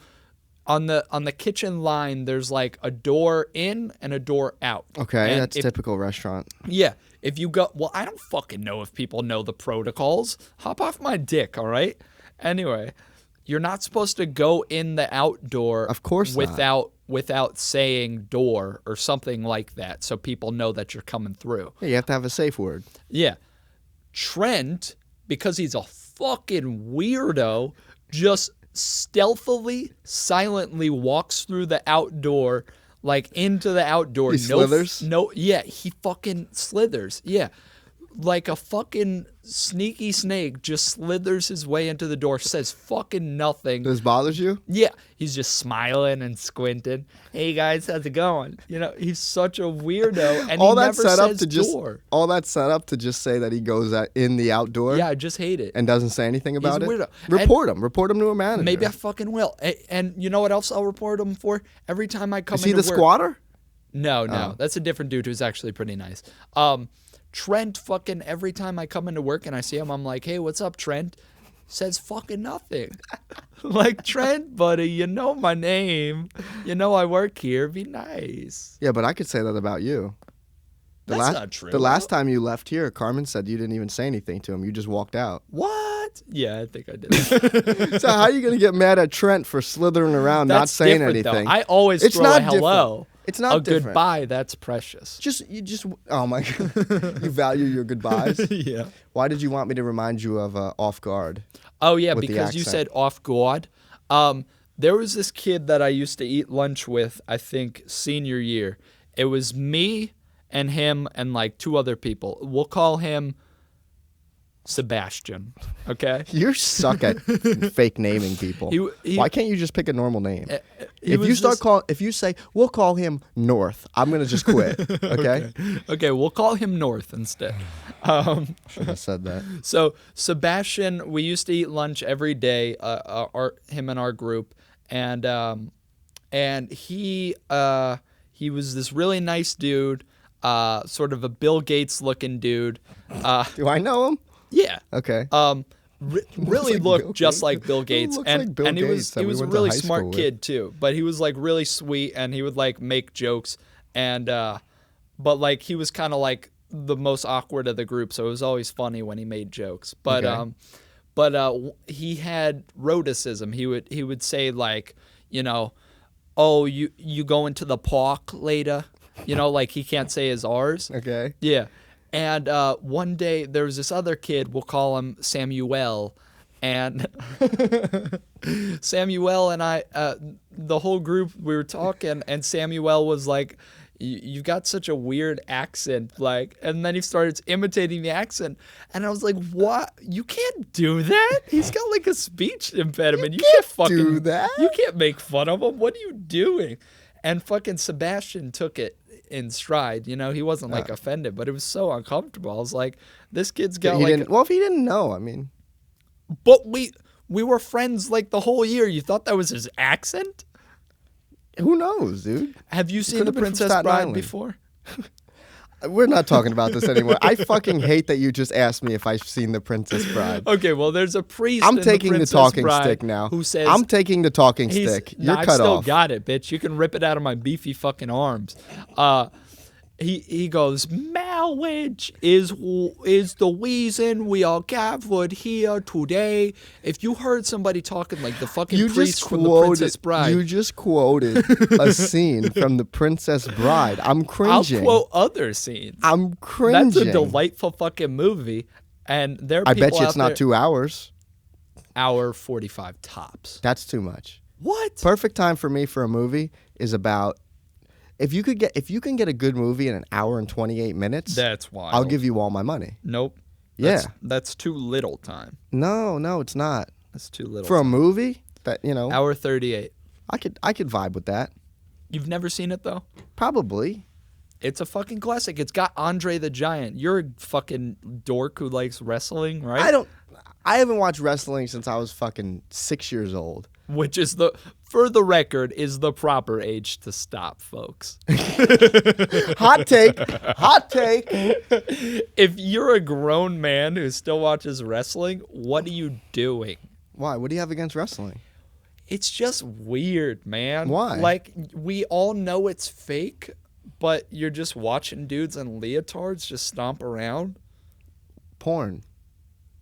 on the kitchen line. There's like a door in and a door out. Okay, and that's typical restaurant. Yeah. If you go, well, I don't fucking know if people know the protocols. Hop off my dick, all right? Anyway, you're not supposed to go in the outdoor, Of course not. without saying door or something like that, so people know that you're coming through. Yeah, you have to have a safe word. Yeah. Trent, because he's a fucking weirdo, just stealthily, silently walks through the outdoor, like into the outdoor. He slithers? Yeah, he fucking slithers. Yeah. Like a fucking sneaky snake, just slithers his way into the door, says fucking nothing. This bothers you? Yeah, he's just smiling and squinting. Hey guys, how's it going? You know, he's such a weirdo, and All he that never set up says to just door. all that set up to just say that he goes in the outdoor. Yeah, I just hate it. And doesn't say anything about He's a it. weirdo. Report him to a manager. Maybe I fucking will. And you know what else I'll report him for? Every time I come Is he into the work. squatter? No, Oh. that's a different dude who's actually pretty nice. Trent fucking, every time I come into work and I see him, I'm like, hey, what's up, Trent? Says fucking nothing. Like, Trent, buddy, you know my name. You know I work here. Be nice. Yeah, but I could say that about you. That's not true. The last time you left here, Carmen said you didn't even say anything to him. You just walked out. What? Yeah, I think I did. So how are you going to get mad at Trent for slithering around, not That's saying different, anything? though. I always It's throw not a hello. different. It's not a different. goodbye, that's precious. Oh my God. You value your goodbyes? Yeah. Why did you want me to remind you of Off Guard? Oh, yeah, with the because you accent? said off guard. There was this kid that I used to eat lunch with, I think, senior year. It was me and him and like two other people. We'll call him Sebastian, okay? You suck at fake naming people. Why can't you just pick a normal name? If you say we'll call him North, I'm gonna just quit. Okay. Okay, we'll call him North instead. Should have said that. So Sebastian, we used to eat lunch every day. Him and our group, and he was this really nice dude, sort of a Bill Gates looking dude. Do I know him? Yeah. Okay. Really like looked Bill just Gates. like Bill Who Gates, looks and like Bill and he was Gates that he we was a went to really high smart school with? kid too. But he was like really sweet, and he would like make jokes, and but like he was kind of like the most awkward of the group, so it was always funny when he made jokes. But Okay. he had rhoticism. He would say like, you know, oh, you going to the park later? You know, like he can't say his R's. Okay. Yeah. And one day there was this other kid, we'll call him Samuel, and Samuel and I, the whole group, we were talking, and Samuel was like, you've got such a weird accent, like, and then he started imitating the accent, and I was like, what? You can't do that? He's got like a speech impediment. You can't fucking do that. You can't make fun of him. What are you doing? And fucking Sebastian took it in stride. You know, he wasn't like offended, but it was so uncomfortable. I was like, this kid's got like. If he didn't know, I mean. But we were friends like the whole year. You thought that was his accent? Who knows, dude? Have you seen could The have been from Princess Staten Bride Island. before? We're not talking about this anymore. I fucking hate that you just asked me if I've seen The Princess Bride. Okay, well, there's a priest. I'm in taking the Princess talking Bride stick now. Who says I'm taking the talking stick. You're I cut still off. got it, bitch. You can rip it out of my beefy fucking arms. He goes, marriage is the reason we are gathered here today. If you heard somebody talking like the fucking priest from The Princess Bride. You just quoted a scene from The Princess Bride. I'm cringing. I'll quote other scenes. I'm cringing. That's a delightful fucking movie. And there are I people bet you out it's not there, 2 hours. hour 45 tops. That's too much. What? Perfect time for me for a movie is about if you can get a good movie in an hour and 28 minutes. That's wild. I'll give you all my money. Nope. Yeah. That's too little time. No, it's not. That's too little. For a time. movie that, you know, Hour 38. I could vibe with that. You've never seen it though? Probably. It's a fucking classic. It's got Andre the Giant. You're a fucking dork who likes wrestling, right? I haven't watched wrestling since I was fucking 6 years old. Which is the for the record, is the proper age to stop, folks. Hot take. Hot take. If you're a grown man who still watches wrestling, what are you doing? Why? What do you have against wrestling? It's just weird, man. Why? Like, we all know it's fake, but you're just watching dudes in leotards just stomp around. Porn.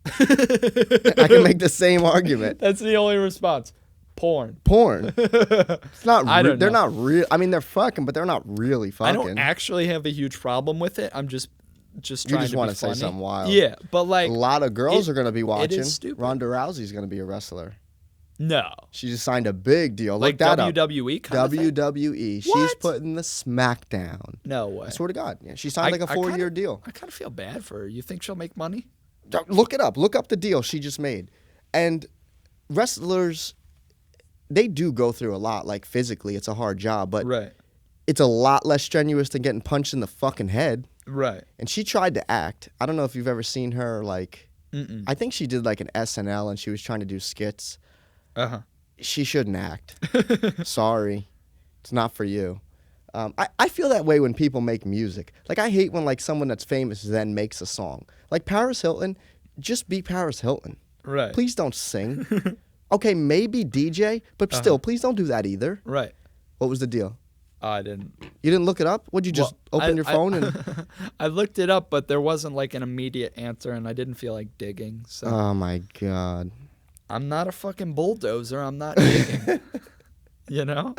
I can make the same argument. That's the only response. Porn. It's not. I don't know. They're not real. I mean, they're fucking, but they're not really fucking. I don't actually have a huge problem with it. I'm just You trying just to want be to say funny. something wild. Yeah, but like A lot of girls it- are going to be watching. It is stupid. Ronda Rousey's going to be a wrestler. No. She just signed a big deal. Like Look that WWE up. kind of thing? WWE. She's What? putting the smackdown. No way. I swear to God. Yeah, she signed like a 4-year deal. I kind of feel bad for her. You think she'll make money? Look it up. Look up the deal she just made. And wrestlers, they do go through a lot. Like physically, it's a hard job, but Right. it's a lot less strenuous than getting punched in the fucking head. Right. And she tried to act. I don't know if you've ever seen her. Like, Mm-mm. I think she did like an SNL, and she was trying to do skits. Uh-huh. She shouldn't act. Sorry, it's not for you. I feel that way when people make music. Like, I hate when like someone that's famous then makes a song. Like Paris Hilton, just be Paris Hilton. Right. Please don't sing. Okay, maybe DJ, but still, please don't do that either. Right. What was the deal? I didn't. You didn't look it up? Would you just open your phone and? I looked it up, but there wasn't like an immediate answer, and I didn't feel like digging. So Oh my God. I'm not a fucking bulldozer. I'm not digging. You know?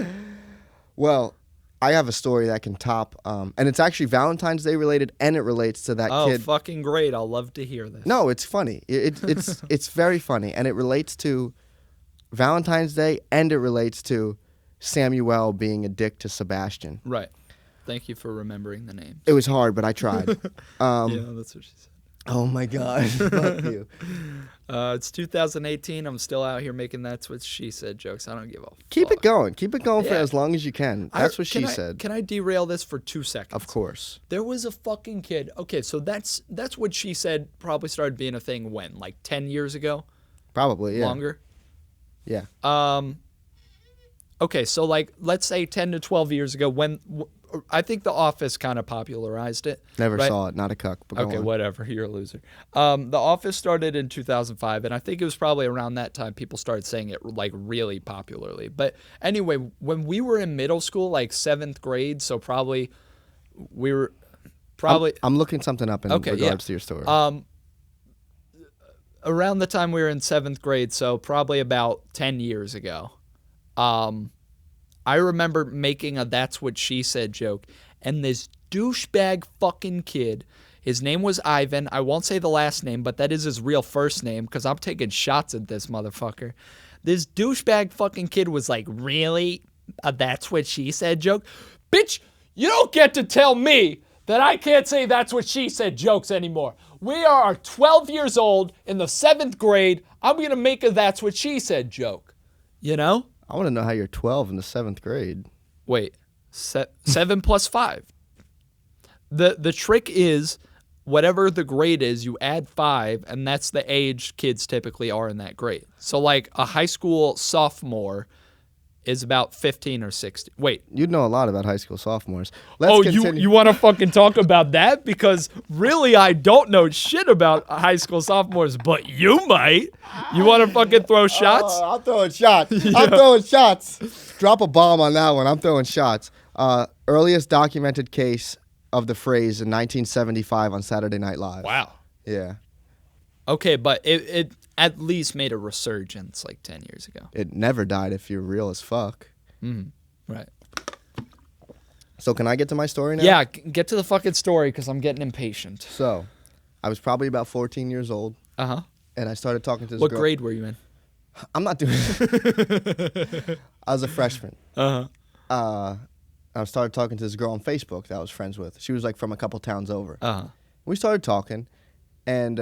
Well, I have a story that can top, and it's actually Valentine's Day related, and it relates to that Oh, kid. fucking great. I'll love to hear this. No, it's funny. It's very funny, and it relates to Valentine's Day, and it relates to Samuel being a dick to Sebastian. Right. Thank you for remembering the names. It was hard, but I tried. Yeah, that's what she said. Oh my God, fuck you. It's 2018. I'm still out here making that's what she said jokes. I don't give a fuck. Keep it going. Keep it going for Yeah. as long as you can. That's what she said. Can I derail this for 2 seconds? Of course. There was a fucking kid. Okay, so that's what she said probably started being a thing when? Like 10 years ago? Probably, yeah. Longer? Yeah. Okay, so like let's say 10 to 12 years ago when I think The Office kind of popularized it. Never right? saw it. Not a cuck. But go Okay, on. whatever. You're a loser. The Office started in 2005, and I think it was probably around that time people started saying it like really popularly. But anyway, when we were in middle school, like 7th grade, so probably we were probably I'm looking something up in regards to your story. around the time we were in 7th grade, so probably about 10 years ago. I remember making a "that's what she said" joke, and this douchebag fucking kid, his name was Ivan. I won't say the last name, but that is his real first name because I'm taking shots at this motherfucker. This douchebag fucking kid was like, "Really? A that's what she said" joke? Bitch, you don't get to tell me that I can't say "that's what she said" jokes anymore. We are 12 years old in the 7th grade. I'm going to make a "that's what she said" joke. You know? I want to know how you're 12 in the 7th grade. Wait, 7 plus 5. The trick is whatever the grade is, you add 5, and that's the age kids typically are in that grade. So like a high school sophomore is about 15 or 16. Wait. You'd know a lot about high school sophomores. Let's continue. You want to fucking talk about that? Because really I don't know shit about high school sophomores, but you might. You want to fucking throw shots? I'm throwing shots. I'm throwing shots. Drop a bomb on that one. I'm throwing shots. Earliest documented case of the phrase in 1975 on Saturday Night Live. Wow. Yeah. Okay, but it at least made a resurgence like 10 years ago. It never died if you're real as fuck. Right. So can I get to my story now? Yeah, get to the fucking story because I'm getting impatient. So, I was probably about 14 years old, Uh-huh. and I started talking to this What girl. grade were you in? I'm not doing it. I was a freshman. Uh-huh. I started talking to this girl on Facebook that I was friends with. She was like from a couple towns over. Uh-huh. We started talking, and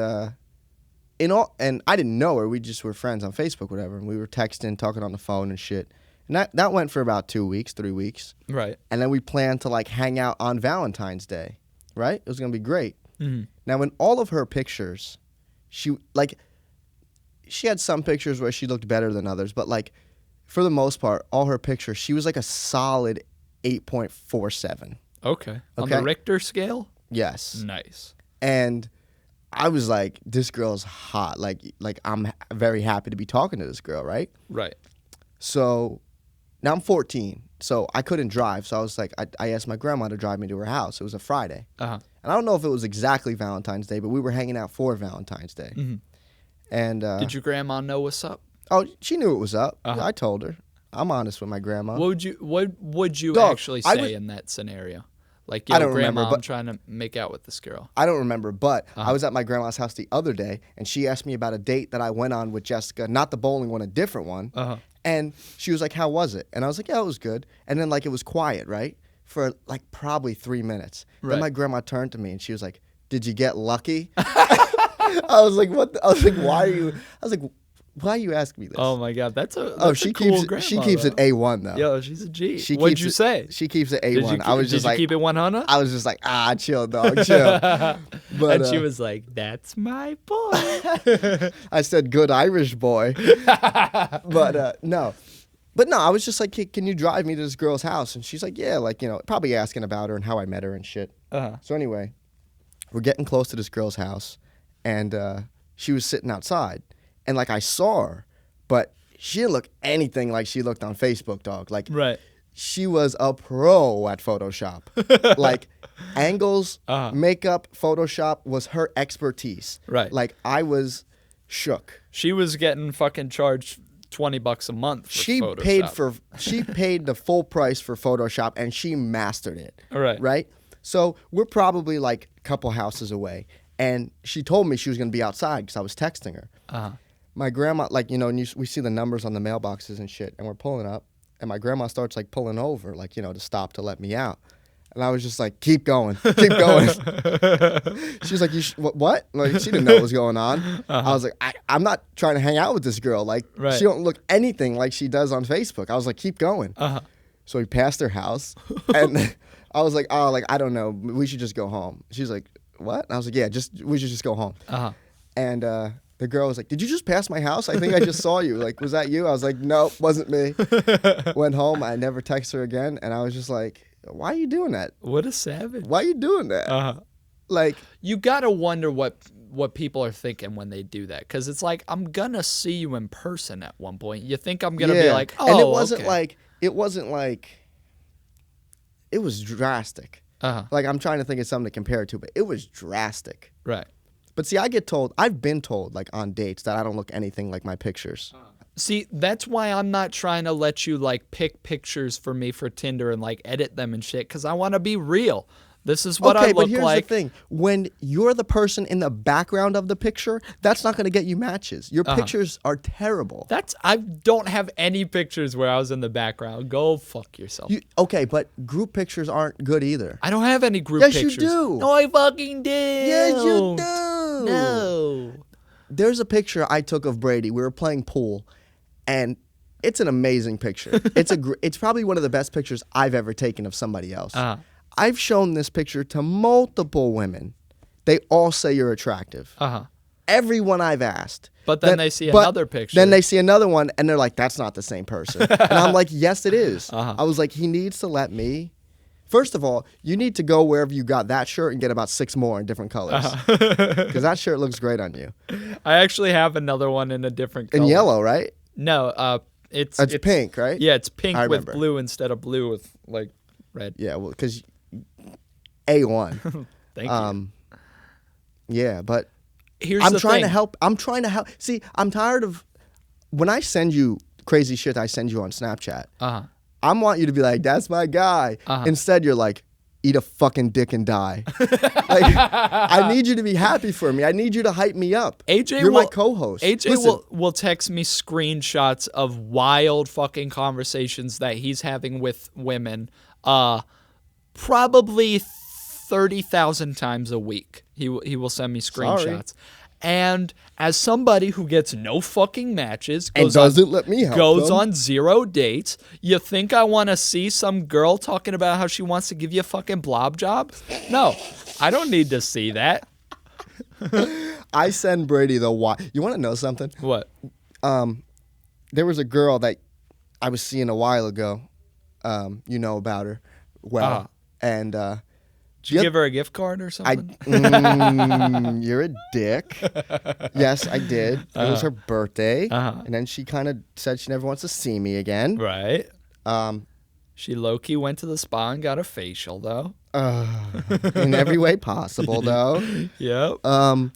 and I didn't know her. We just were friends on Facebook, whatever. And we were texting, talking on the phone and shit. And that went for about 2 weeks, 3 weeks. Right. And then we planned to like hang out on Valentine's Day, right? It was gonna be great. Mm-hmm. Now, in all of her pictures, she had some pictures where she looked better than others, but like for the most part, all her pictures, she was like a solid 8.47. Okay. On Okay. the Richter scale? Yes. Nice. And I was like, this girl's hot. Like I'm very happy to be talking to this girl, right? Right. So now I'm 14, so I couldn't drive. So I was like, I asked my grandma to drive me to her house. It was a Friday. Uh-huh. And I don't know if it was exactly Valentine's Day, but we were hanging out for Valentine's Day. Mm-hmm. And Did your grandma know what's up? oh, she knew it was up. Uh-huh. I told her. I'm honest with my grandma. What would you Dog, actually I say would- in that scenario? Like, I yo, don't remember, grandma, but- I'm trying to make out with this girl. I don't remember, but I was at my grandma's house the other day, and she asked me about a date that I went on with Jessica, not the bowling one, a different one. Uh-huh. And she was like, how was it? And I was like, yeah, it was good. And then, like, it was quiet, right? For, like, probably 3 minutes. Right. Then my grandma turned to me, and she was like, did you get lucky? I was like, what? I was like, why are you asking me this? Oh my God, that's a she cool keeps grandma, she keeps though. it A1 though. Yo, she's a G. She What'd keeps you it- say? She keeps it Did A1. you, I was just did you like, keep it 100? I was just like, chill, dog, chill. But And she was like, "That's my boy." I said, good Irish boy. But no. But no, I was just like, can you drive me to this girl's house? And she's like, yeah, like, probably asking about her and how I met her and shit. Uh-huh. So anyway, we're getting close to this girl's house, and she was sitting outside. And, like, I saw her, but she didn't look anything like she looked on Facebook, dog. Like, Right. she was a pro at Photoshop. Like, angles, makeup, Photoshop was her expertise. Right. Like, I was shook. She was getting fucking charged $20 a month for She Photoshop. she paid the full price for Photoshop, and she mastered it. Right. Right? So we're probably like a couple houses away, and she told me she was going to be outside because I was texting her. Uh-huh. My grandma, like, and we see the numbers on the mailboxes and shit, and we're pulling up, and my grandma starts, like, pulling over, like, to stop to let me out. And I was just like, keep going, keep going. She was like, what? Like, she didn't know what was going on. I was like, I'm not trying to hang out with this girl. Like, Right. she don't look anything like she does on Facebook. I was like, keep going. Uh-huh. So we passed her house, and I was like, oh, like, I don't know. We should just go home. She's like, what? And I was like, yeah, we should just go home. Uh-huh. And the girl was like, did you just pass my house? I think I just saw you. Like, was that you? I was like, nope, wasn't me. Went home. I never texted her again. And I was just like, why are you doing that? What a savage. Why are you doing that? Uh-huh. Like, You gotta wonder what people are thinking when they do that, because it's like, I'm gonna see you in person at one point. You think I'm gonna be like, oh, and it wasn't okay. it was drastic. Uh-huh. Like, I'm trying to think of something to compare it to, but it was drastic. Right. But see, I've been told, like, on dates that I don't look anything like my pictures. See, that's why I'm not trying to let you, like, pick pictures for me for Tinder and, like, edit them and shit, because I want to be real. This is what I Okay, look but here's like. the thing. When you're the person in the background of the picture, that's not going to get you matches. Your pictures are terrible. I don't have any pictures where I was in the background. Go fuck yourself. Okay, but group pictures aren't good either. I don't have any group Yes, pictures. you do. No, I fucking do. Yes, you do. No. There's a picture I took of Brady. We were playing pool, and it's an amazing picture. It's probably one of the best pictures I've ever taken of somebody else. I've shown this picture to multiple women. They all say you're attractive. Uh-huh. Everyone I've asked. But then they see another picture. Then they see another one, and they're like, that's not the same person. And I'm like, yes, it is. I was like, he needs to let me. First of all, you need to go wherever you got that shirt and get about 6 more in different colors. Because that shirt looks great on you. I actually have another one in a different color. In yellow, right? No, it's pink, right? Yeah, it's pink I with remember. blue instead of blue with, like, red. Yeah, well, because A1. Thank you. Yeah, but Here's I'm the trying thing. to help. I'm trying to help. See, I'm tired of when I send you crazy shit I send you on Snapchat. Uh-huh. I want you to be like, that's my guy. Instead, you're like, eat a fucking dick and die. Like, I need you to be happy for me. I need you to hype me up. AJ You're will, my co-host. AJ Listen, will text me screenshots of wild fucking conversations that he's having with women, probably 30,000 times a week. He will send me screenshots. And as somebody who gets no fucking matches, and doesn't let me help goes them. on 0 dates, you think I want to see some girl talking about how she wants to give you a fucking blob job? No, I don't need to see that. I send Brady the why. You want to know something? What? There was a girl that I was seeing a while ago. You know about her well. And Did you give her a gift card or something? You're a dick. Yes, I did. It was her birthday. And then she kind of said she never wants to see me again. Right. She low-key went to the spa and got a facial, though. In every way possible, though. Yep.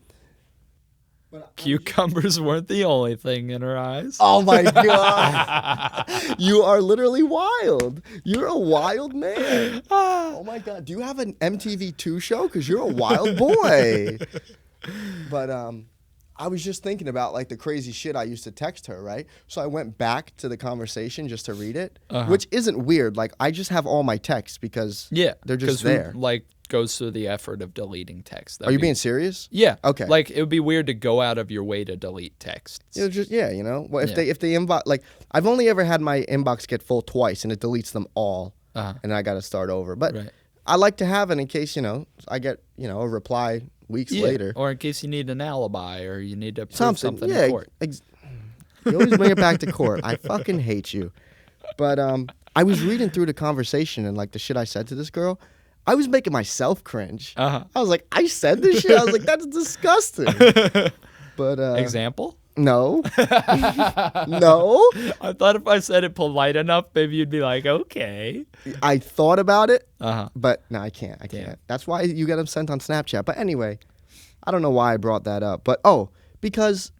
Cucumbers weren't the only thing in her eyes. Oh, my God. You are literally wild. You're a wild man. Oh, my God. Do you have an MTV2 show? Because you're a wild boy. But I was just thinking about, like, the crazy shit I used to text her, right? So I went back to the conversation just to read it, which isn't weird. Like, I just have all my texts because they're just there. Who, like, goes through the effort of deleting text. Are you being serious? Yeah. Okay. Like, it would be weird to go out of your way to delete texts. It just, you know. Well, if they inbox, like, I've only ever had my inbox get full twice, and it deletes them all, and I got to start over. But I like to have it in case, you know, I get, you know, a reply weeks later. Or in case you need an alibi or you need to prove something in court. You always bring it back to court. I fucking hate you. But I was reading through the conversation and, like, the shit I said to this girl. I was making myself cringe. I was like, I said this shit? I was like, that's disgusting. But Example? No. No. I thought if I said it polite enough, maybe you'd be like, okay. I thought about it, but no, I can't. I can't. That's why you get them sent on Snapchat. But anyway, I don't know why I brought that up. But, because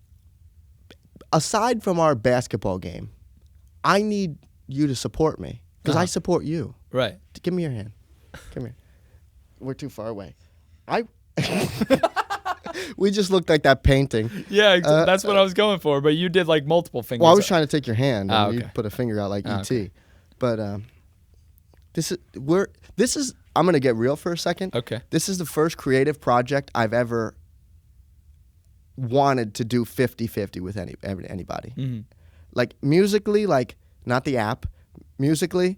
aside from our basketball game, I need you to support me because I support you. Right. Give me your hand. Come here. We're too far away. We just looked like that painting. Yeah, that's what I was going for, but you did like multiple fingers. Well, I was trying to take your hand, and okay. you put a finger out like E.T. Okay. But I'm gonna get real for a second. Okay. This is the first creative project I've ever wanted to do 50-50 with anybody. Mm-hmm. Like musically, like not the app. Musically,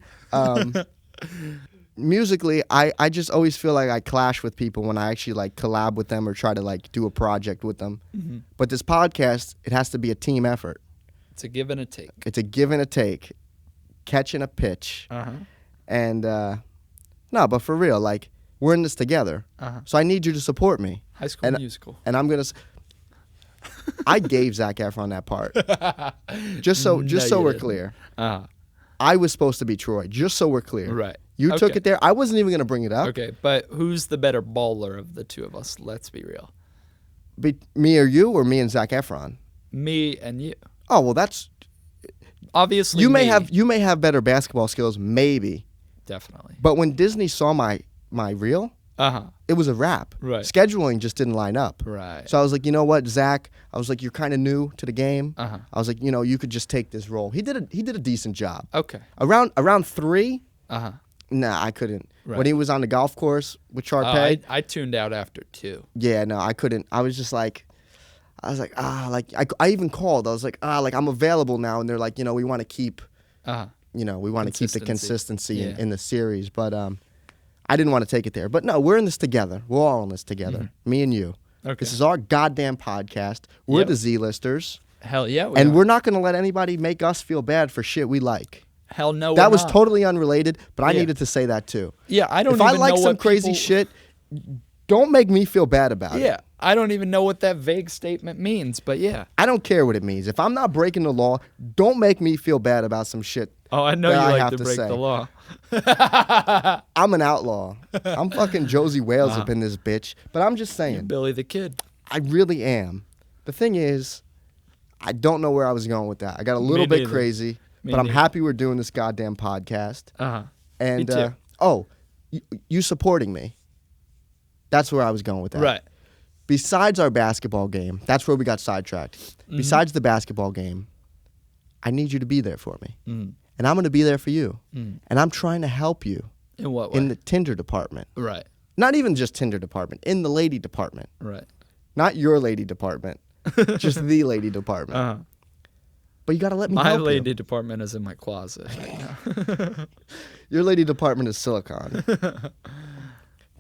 musically, I just always feel like I clash with people when I actually like collab with them or try to like do a project with them. Mm-hmm. But this podcast, it has to be a team effort. It's a give and a take. It's a give and a take, catch and a pitch. And no, but for real, like we're in this together. So I need you to support me. High School Musical. And I'm gonna. I gave Zac Efron that part, just so we're clear. I was supposed to be Troy, just so we're clear. Right. You took it there. I wasn't even going to bring it up. Okay, but who's the better baller of the two of us? Let's be real. Me or you, or me and Zac Efron? Me and you. Oh, well, that's... Obviously, you may have better basketball skills, maybe. Definitely. But when Disney saw my reel, it was a wrap. Right. Scheduling just didn't line up. Right. So I was like, you know what, Zach? I was like, you're kind of new to the game. Uh-huh. I was like, you know, you could just take this role. He did a decent job. Okay. Around 3. Uh-huh. Nah, I couldn't. Right. When he was on the golf course with Sharpay. I tuned out after 2. Yeah, no, I couldn't. I was just like, I even called. I was like, I'm available now, and they're like, you know, we want to keep, we want to keep the consistency in the series, but I didn't want to take it there. But no, we're in this together. We're all in this together. Me and you. Okay. This is our goddamn podcast. We're the Z-listers. Hell yeah, and we're not going to let anybody make us feel bad for shit we like. Hell no, that was totally unrelated, but I needed to say that too. Yeah, I don't if even know I like what some crazy shit, don't make me feel bad about it. Yeah, I don't even know what that vague statement means, but yeah. I don't care what it means. If I'm not breaking the law, don't make me feel bad about some shit. Oh, I know you like to break the law. I'm an outlaw. I'm fucking Josie Wales up in this bitch. But I'm just saying. You're Billy the Kid. I really am. The thing is, I don't know where I was going with that. I got a little bit crazy, but I'm happy we're doing this goddamn podcast. And, me too. You supporting me. That's where I was going with that. Right. Besides our basketball game, that's where we got sidetracked. Mm-hmm. Besides the basketball game, I need you to be there for me. Mm. And I'm going to be there for you. Mm. And I'm trying to help you. In what way? In the Tinder department. Right. Not even just Tinder department. In the lady department. Right. Not your lady department. Just the lady department. But you got to let me help you. My lady department is in my closet right now. Your lady department is silicone.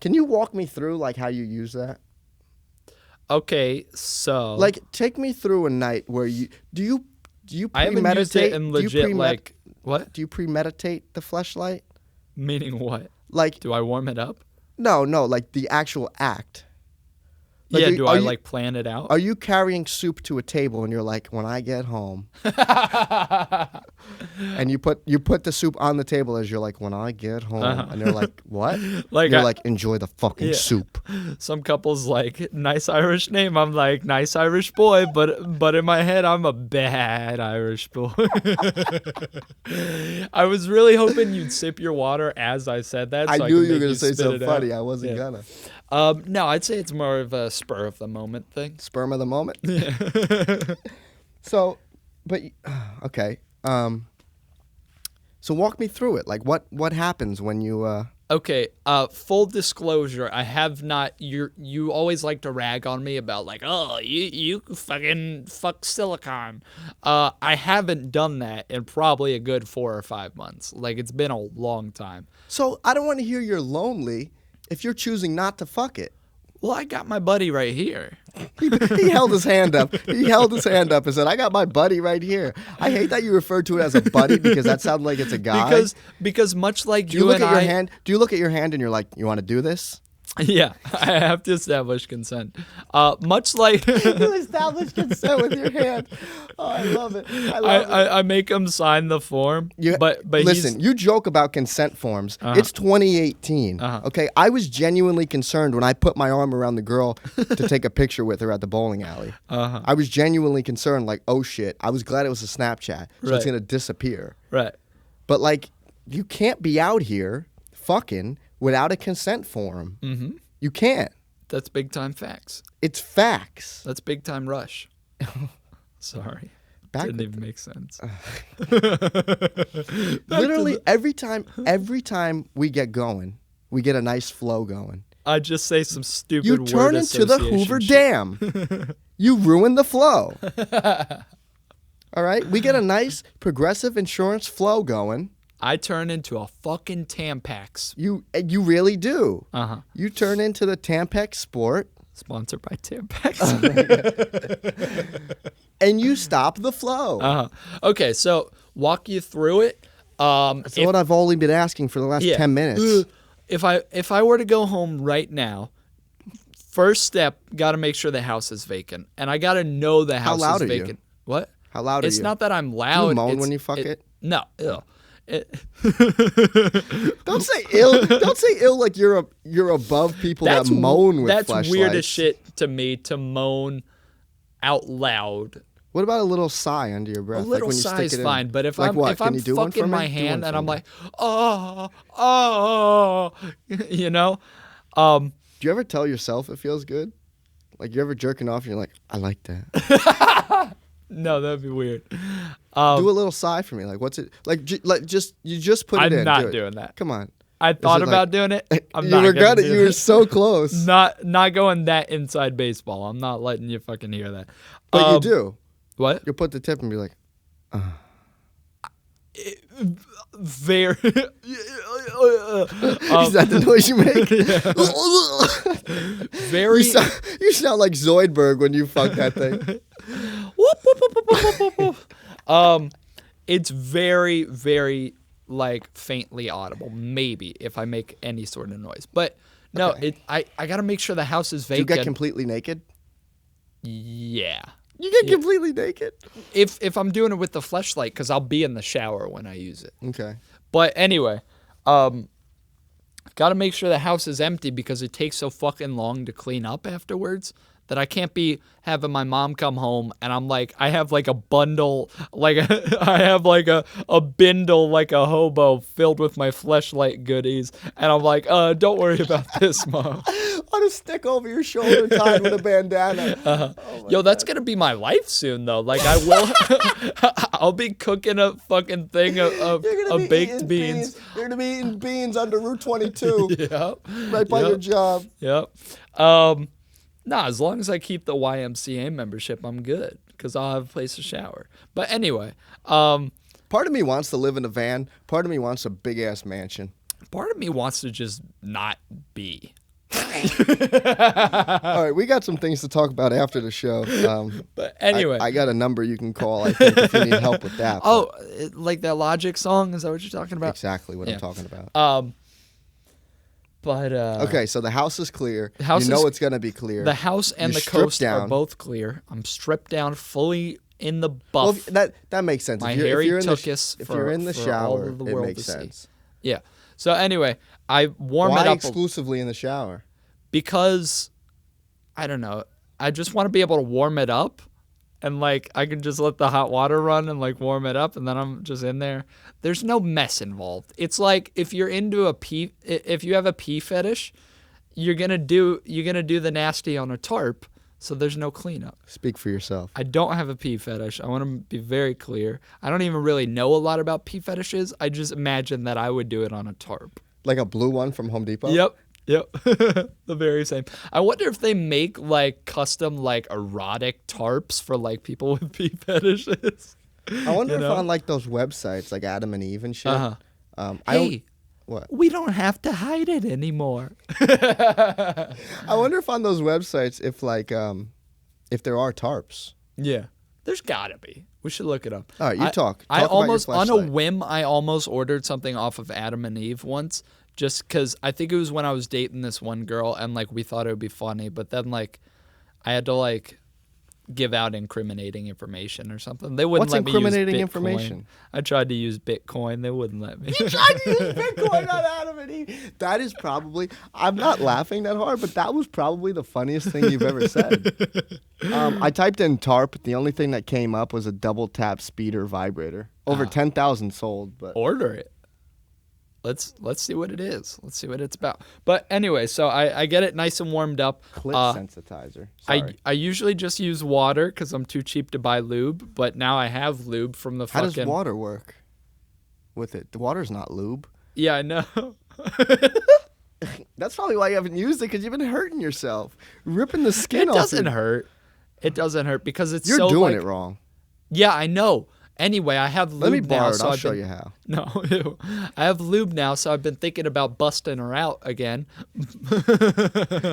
Can you walk me through like how you use that? Okay, so like take me through a night where you do you premeditate? I haven't used it in legit like What? Do you premeditate the fleshlight? Meaning what? Like, Do I warm it up? no, like the actual act. Like, Yeah, are do I you- plan it out? Are you carrying soup to a table and you're like, when I get home, and you put the soup on the table as you're like, when I get home, and they're like, what? Like you're I- like, enjoy the fucking Yeah. soup. Some couples like, nice Irish name. I'm like, nice Irish boy, but in my head, I'm a bad Irish boy. I was really hoping you'd sip your water as I said that. I so knew could you were make gonna say spit something it out. funny. I wasn't Yeah. gonna. No, I'd say it's more of a spur of the moment thing. Sperm of the moment. So, but okay. So walk me through it. Like, what happens when you? Okay, full disclosure, I have not. You always like to rag on me about like, oh, you fucking fuck silicon. I haven't done that in probably a good 4 or 5 months. Like, it's been a long time. So I don't want to hear you're lonely if you're choosing not to fuck it. Well, I got my buddy right here. He held his hand up. He held his hand up and said, "I got my buddy right here." I hate that you referred to it as a buddy because that sounds like it's a guy. Because much like do you look and at your I, hand? Do you look at your hand and you're like, "You want to do this?" Yeah, I have to establish consent. Much like You establish consent with your hand. Oh, I love it. I love it. I make him sign the form. But listen, you joke about consent forms. It's 2018. Okay, I was genuinely concerned when I put my arm around the girl to take a picture with her at the bowling alley. I was genuinely concerned, like, oh shit. I was glad it was a Snapchat, so Right. it's gonna disappear. right. But like, you can't be out here fucking without a consent form. Mm-hmm. You can't. That's big time facts. It's facts. That's big time rush. Sorry. Back- Didn't even make sense. Literally every time we get going, we get a nice flow going. I just say some stupid You word turn into the association Hoover shit. Dam. You ruin the flow. All right? We get a nice progressive insurance flow going. I turn into a fucking Tampax. You really do. Uh-huh. You turn into the Tampax Sport Sponsored by Tampax. and you stop the flow. Uh-huh. Okay, so walk you through it. That's what I've only been asking for the last 10 minutes. If I were to go home right now, first step, got to make sure the house is vacant, and I got to know the house loud is are you? vacant. What? How loud are It's you? not that I'm Do loud. you moan it's- when you fuck it? No. Ew. Don't say ill. Don't say ill like you're above people that moan with That's fleshlights. weird as shit to me to moan out loud. What about a little sigh under your breath? A little when you sigh stick is it in? fine, but if Like I'm what? if Can I'm you do one for fucking me? my Do one hand for and I'm me. like, oh, you know, Do you ever tell yourself it feels good? Like you ever jerking off and you're like, I like that. no, that'd be weird. Do a little sigh for me. Like what's it like? You just put it in. I'm not Do it. doing that. Come on. I thought it about like- doing it. I'm you not were gonna gonna. do You were it. so close. Not going that inside baseball. I'm not letting you fucking hear that. But you do. What? You'll put the tip and be like, Very. is that the noise you make? Very. You sound like Zoidberg when you fuck that thing. Whoop, whoop, whoop, whoop, whoop, whoop, whoop. It's very, very like faintly audible. Maybe if I make any sort of noise, but no. Okay. I got to make sure the house is Do you vacant. get completely naked? Yeah. You get completely naked? If I'm doing it with the fleshlight, because I'll be in the shower when I use it. Okay. But anyway, got to make sure the house is empty because it takes so fucking long to clean up afterwards that I can't be having my mom come home and I'm like, I have like a bundle, like I have like a bindle, like a hobo filled with my fleshlight goodies. And I'm like, don't worry about this, Mom. On a stick over your shoulder tied with a bandana. Yo, that's going to be my life soon, though. Like, I will, I'll be cooking a fucking thing of You're gonna be baked eating beans. You're going to be eating beans under Route 22. Yep. Right by Yep. your job. Yep. Nah, as long as I keep the YMCA membership, I'm good because I'll have a place to shower. But anyway, Part of me wants to live in a van. Part of me wants a big-ass mansion. part of me wants to just not be. All right, we got some things to talk about after the show. But anyway. I got a number you can call, I think, if you need help with that. Oh, like that Logic song? Is that what you're talking about? Exactly what I'm talking about. Okay, so the house is clear. House you know is- it's going to be clear. The house and You're the coast stripped are down. both clear. I'm stripped down, fully in the Well, buff. that makes sense. My if you're, hairy if you're in the tuchus if for- you're in the for all shower, of the it world makes to see. sense. Yeah. So anyway, I warm Why it up exclusively in the shower? because I don't know. I just want to be able to warm it up, and like I can just let the hot water run and like warm it up, and then I'm just in there. There's no mess involved. It's like if you're into if you have a pee fetish, you're gonna do the nasty on a tarp. So there's no cleanup. Speak for yourself. I don't have a pee fetish. I want to be very clear. I don't even really know a lot about pee fetishes. I just imagine that I would do it on a tarp. Like a blue one from Home Depot? Yep. The very same. I wonder if they make like custom like erotic tarps for like people with pee fetishes. I wonder You if know? on like those websites like Adam and Eve and shit. Uh-huh. I don't, Hey, what? we don't have to hide it anymore. I wonder if on those websites if there are tarps. Yeah. There's gotta be. We should look it up. All right, you talk. I Talk about your almost, on a fleshlight. whim, I almost ordered something off of Adam and Eve once, just because I think it was when I was dating this one girl, and like we thought it would be funny, but then like I had to like give out incriminating information or something. They wouldn't What's let me incriminating use Bitcoin. information? I tried to use Bitcoin. They wouldn't let me. You tried to use Bitcoin on Adam and Eve. That is probably, I'm not laughing that hard, but that was probably the funniest thing you've ever said. I typed in TARP. The only thing that came up was a double tap speeder vibrator. Over 10,000 sold. But Order it. Let's see what it is. Let's see what it's about. But anyway, so I get it nice and warmed up. clit sensitizer. I Sorry. usually just use water because I'm too cheap to buy lube, but now I have lube from the How fucking. does water work with it? The water's not lube. Yeah, I know. That's probably why you haven't used it, because you've been hurting yourself. Ripping the skin It off. doesn't hurt. It doesn't hurt because it's You're so doing like, it wrong. Yeah, I know. Anyway, I have lube Let me now, borrow it. so I'll I've show been, you how. No, ew. I have lube now, so I've been thinking about busting her out again.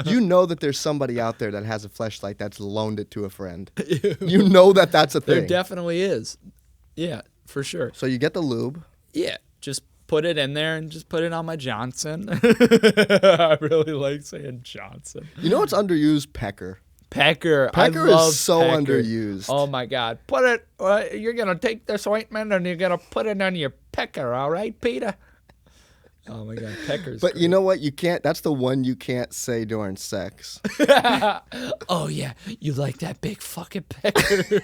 You know that there's somebody out there that has a fleshlight that's loaned it to a friend. You know that that's a There thing. definitely is. Yeah, for sure. So you get the lube. Yeah, just put it in there and just put it on my Johnson. I really like saying Johnson. You know what's underused? Pecker. Pecker. Pecker I love is so Pecker. underused. Oh my God. Put it, you're going to take this ointment and you're going to put it on your pecker, all right, Peter? Oh my God. Pecker's But great. you know what? You can't. That's the one you can't say during sex. Oh yeah. You like that big fucking pecker.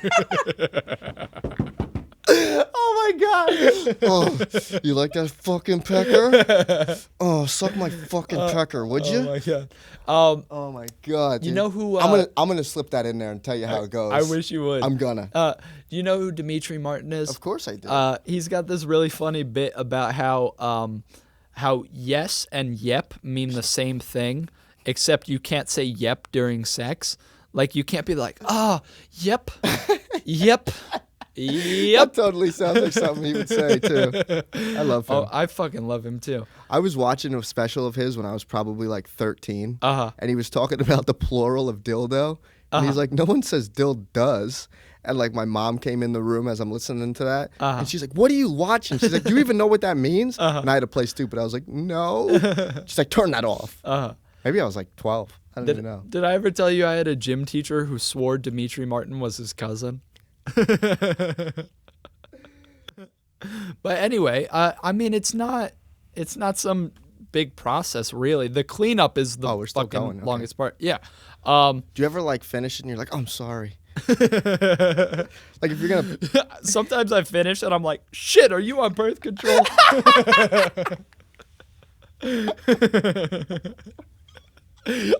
Oh my God. Oh, you like that fucking pecker? Oh, suck my fucking pecker, would you? Oh my God. Oh my God. You dude. know who, I'm gonna slip that in there and tell you how it goes. I wish you would. I'm gonna. Do you know who Dimitri Martin is? Of course I do. He's got this really funny bit about how yes and yep mean the same thing, except you can't say yep during sex. Like you can't be like, yep, yep, yep. That totally sounds like something he would say too. I love him. Oh, I fucking love him too. I was watching a special of his when I was probably like 13, Uh-huh. and he was talking about the plural of dildo, and he's like, no one says dill-does. And like my mom came in the room as I'm listening to that, and she's like, "What are you watching?" She's like, "Do you even know what that means?" And I had to play stupid. I was like, "No." She's like, "Turn that off." Maybe I was like 12. I don't even know. Did I ever tell you I had a gym teacher who swore Dimitri Martin was his cousin? But anyway, I mean, it's not some big process really. The cleanup is the we're still fucking going, okay. longest part. Yeah. Do you ever like finish it and you're like, "Oh, I'm sorry." Like if you're gonna, Sometimes I finish and I'm like, shit, are you on birth control?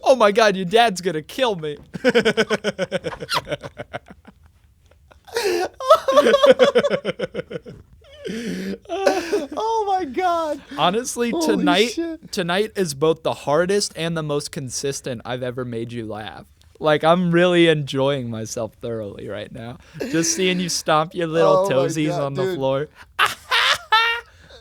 Oh my God, your dad's gonna kill me. oh my God. Honestly, Holy shit. tonight is both the hardest and the most consistent I've ever made you laugh. Like, I'm really enjoying myself thoroughly right now. Just seeing you stomp your little Oh my toesies God, on the dude. floor.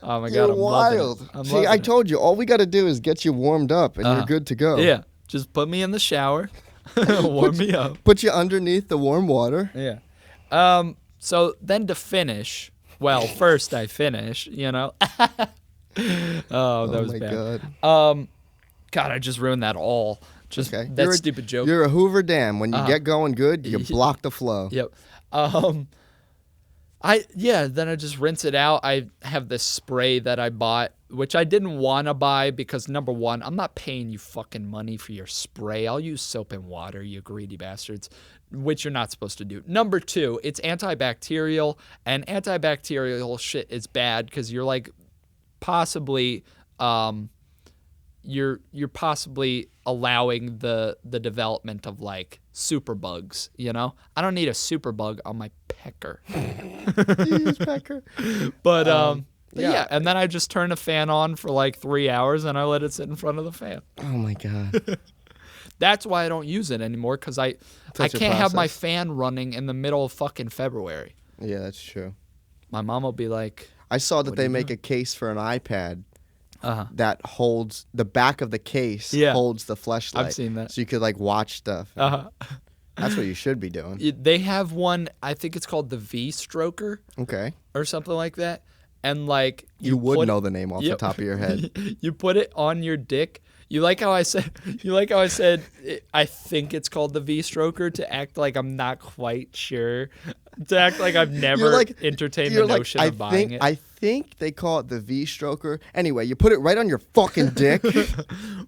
Oh my God, You're I'm wild. loving it. I'm See, loving I it. told you, all we got to do is get you warmed up, and you're good to go. Yeah, just put me in the shower, warm me up. Put you underneath the warm water. Yeah. So then to finish, well, first I finish, you know. Oh, that was my bad. God. God, I just ruined that all. Just Okay. that stupid joke. You're a Hoover Dam. When you get going good, you block the flow. Yep. Then I just rinse it out. I have this spray that I bought, which I didn't want to buy because number one, I'm not paying you fucking money for your spray. I'll use soap and water, you greedy bastards, which you're not supposed to do. Number two, it's antibacterial, and antibacterial shit is bad because you're like possibly you're possibly allowing the development of like super bugs, you know? I don't need a super bug on my pecker. Use pecker. But yeah, and then I just turn the fan on for like 3 hours and I let it sit in front of the fan. Oh my God. That's why I don't use it anymore because I can't have my fan running in the middle of fucking February. Yeah, that's true. My mom will be like, I saw that "What are they you make doing?" a case for an iPad that holds the back of the case holds the fleshlight. I've seen that. So you could like watch stuff. That's what you should be doing. They have one, I think it's called the V-Stroker Okay. or something like that. And like You would put know the name off the top of your head. You put it on your dick. You like how I said I think it's called the V-Stroker to act like I'm not quite sure. To act like I've never entertained the notion of buying it. I think they call it the V-Stroker. Anyway, you put it right on your fucking dick.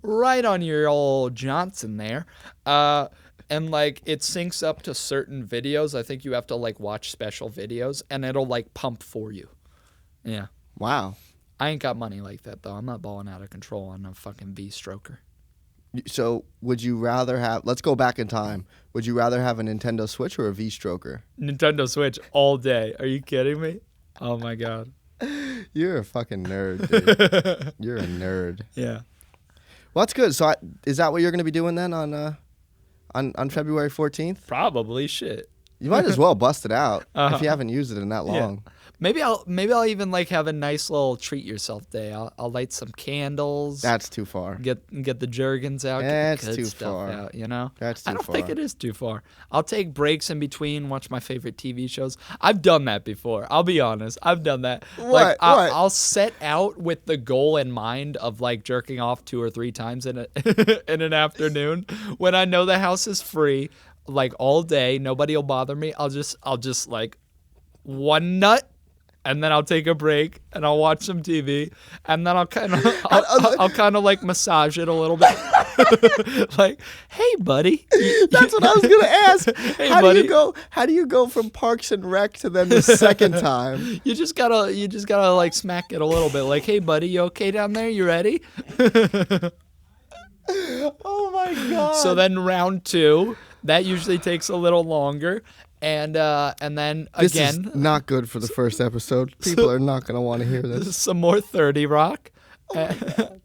Right on your old Johnson there. And like it syncs up to certain videos. I think you have to like watch special videos and it'll like pump for you. Yeah. Wow. I ain't got money like that though. I'm not balling out of control on a fucking V-Stroker. So would you rather have, let's go back in time. Would you rather have a Nintendo Switch or a V-Stroker? Nintendo Switch all day. Are you kidding me? Oh my God. You're a fucking nerd, dude. You're a nerd. Yeah. Well, that's good. So is that what you're going to be doing then on February 14th? Probably shit. You might as well bust it out if you haven't used it in that long. Yeah. Maybe I'll even like have a nice little treat yourself day. I'll light some candles. That's too far. Get the Jergens out. That's get the good too stuff far. out, you know? That's too I don't far. think it is too far. I'll take breaks in between, watch my favorite TV shows. I've done that before. I'll be honest. I've done that. What? I'll set out with the goal in mind of like jerking off 2 or 3 times in in an afternoon when I know the house is free, like all day, nobody will bother me. I'll just like one nut. And then I'll take a break and I'll watch some TV and then I'll kind of like massage it a little bit. Like, hey buddy. That's what I was gonna ask. Hey, how buddy. do you go from Parks and Rec to then the second time? You just gotta like smack it a little bit. Like, hey buddy, you okay down there? You ready? Oh my God. So then round 2, that usually takes a little longer. And then This again, is not good for the first episode. People are not gonna want to hear this. some more 30 Rock. And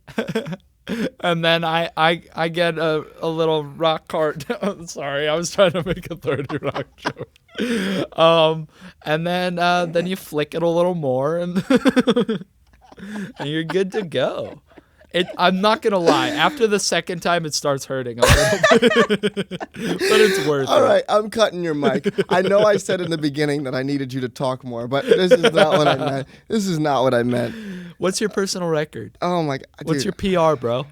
then I get a little rock cart. Sorry, I was trying to make a 30 Rock joke. And then you flick it a little more, and and you're good to go. I'm not gonna lie. After the second time, it starts hurting a little bit, but it's worth it. All right, I'm cutting your mic. I know I said in the beginning that I needed you to talk more, but this is not what I meant. This is not what I meant. What's your personal record? Oh my God. What's dude. your PR, bro?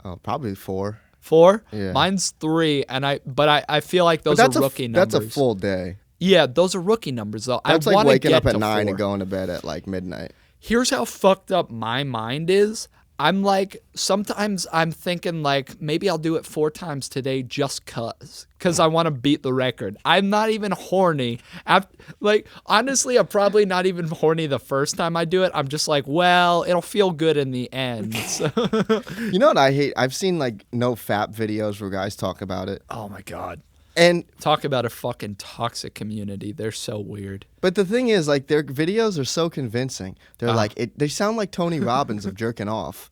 Oh, probably 4. 4? Yeah. Mine's 3, and I feel like those are rookie numbers. That's a full day. Yeah, those are rookie numbers though. That's I like wanna waking get up at to 9 4. and going to bed at like midnight. Here's how fucked up my mind is. I'm like, sometimes I'm thinking like, maybe I'll do it 4 times today just cause I want to beat the record. I'm not even horny. Like, honestly, I'm probably not even horny the first time I do it. I'm just like, well, it'll feel good in the end. So. You know what I hate? I've seen like no fap videos where guys talk about it. Oh my God. And talk about a fucking toxic community. They're so weird. But the thing is, like, their videos are so convincing. They're they sound like Tony Robbins of jerking off.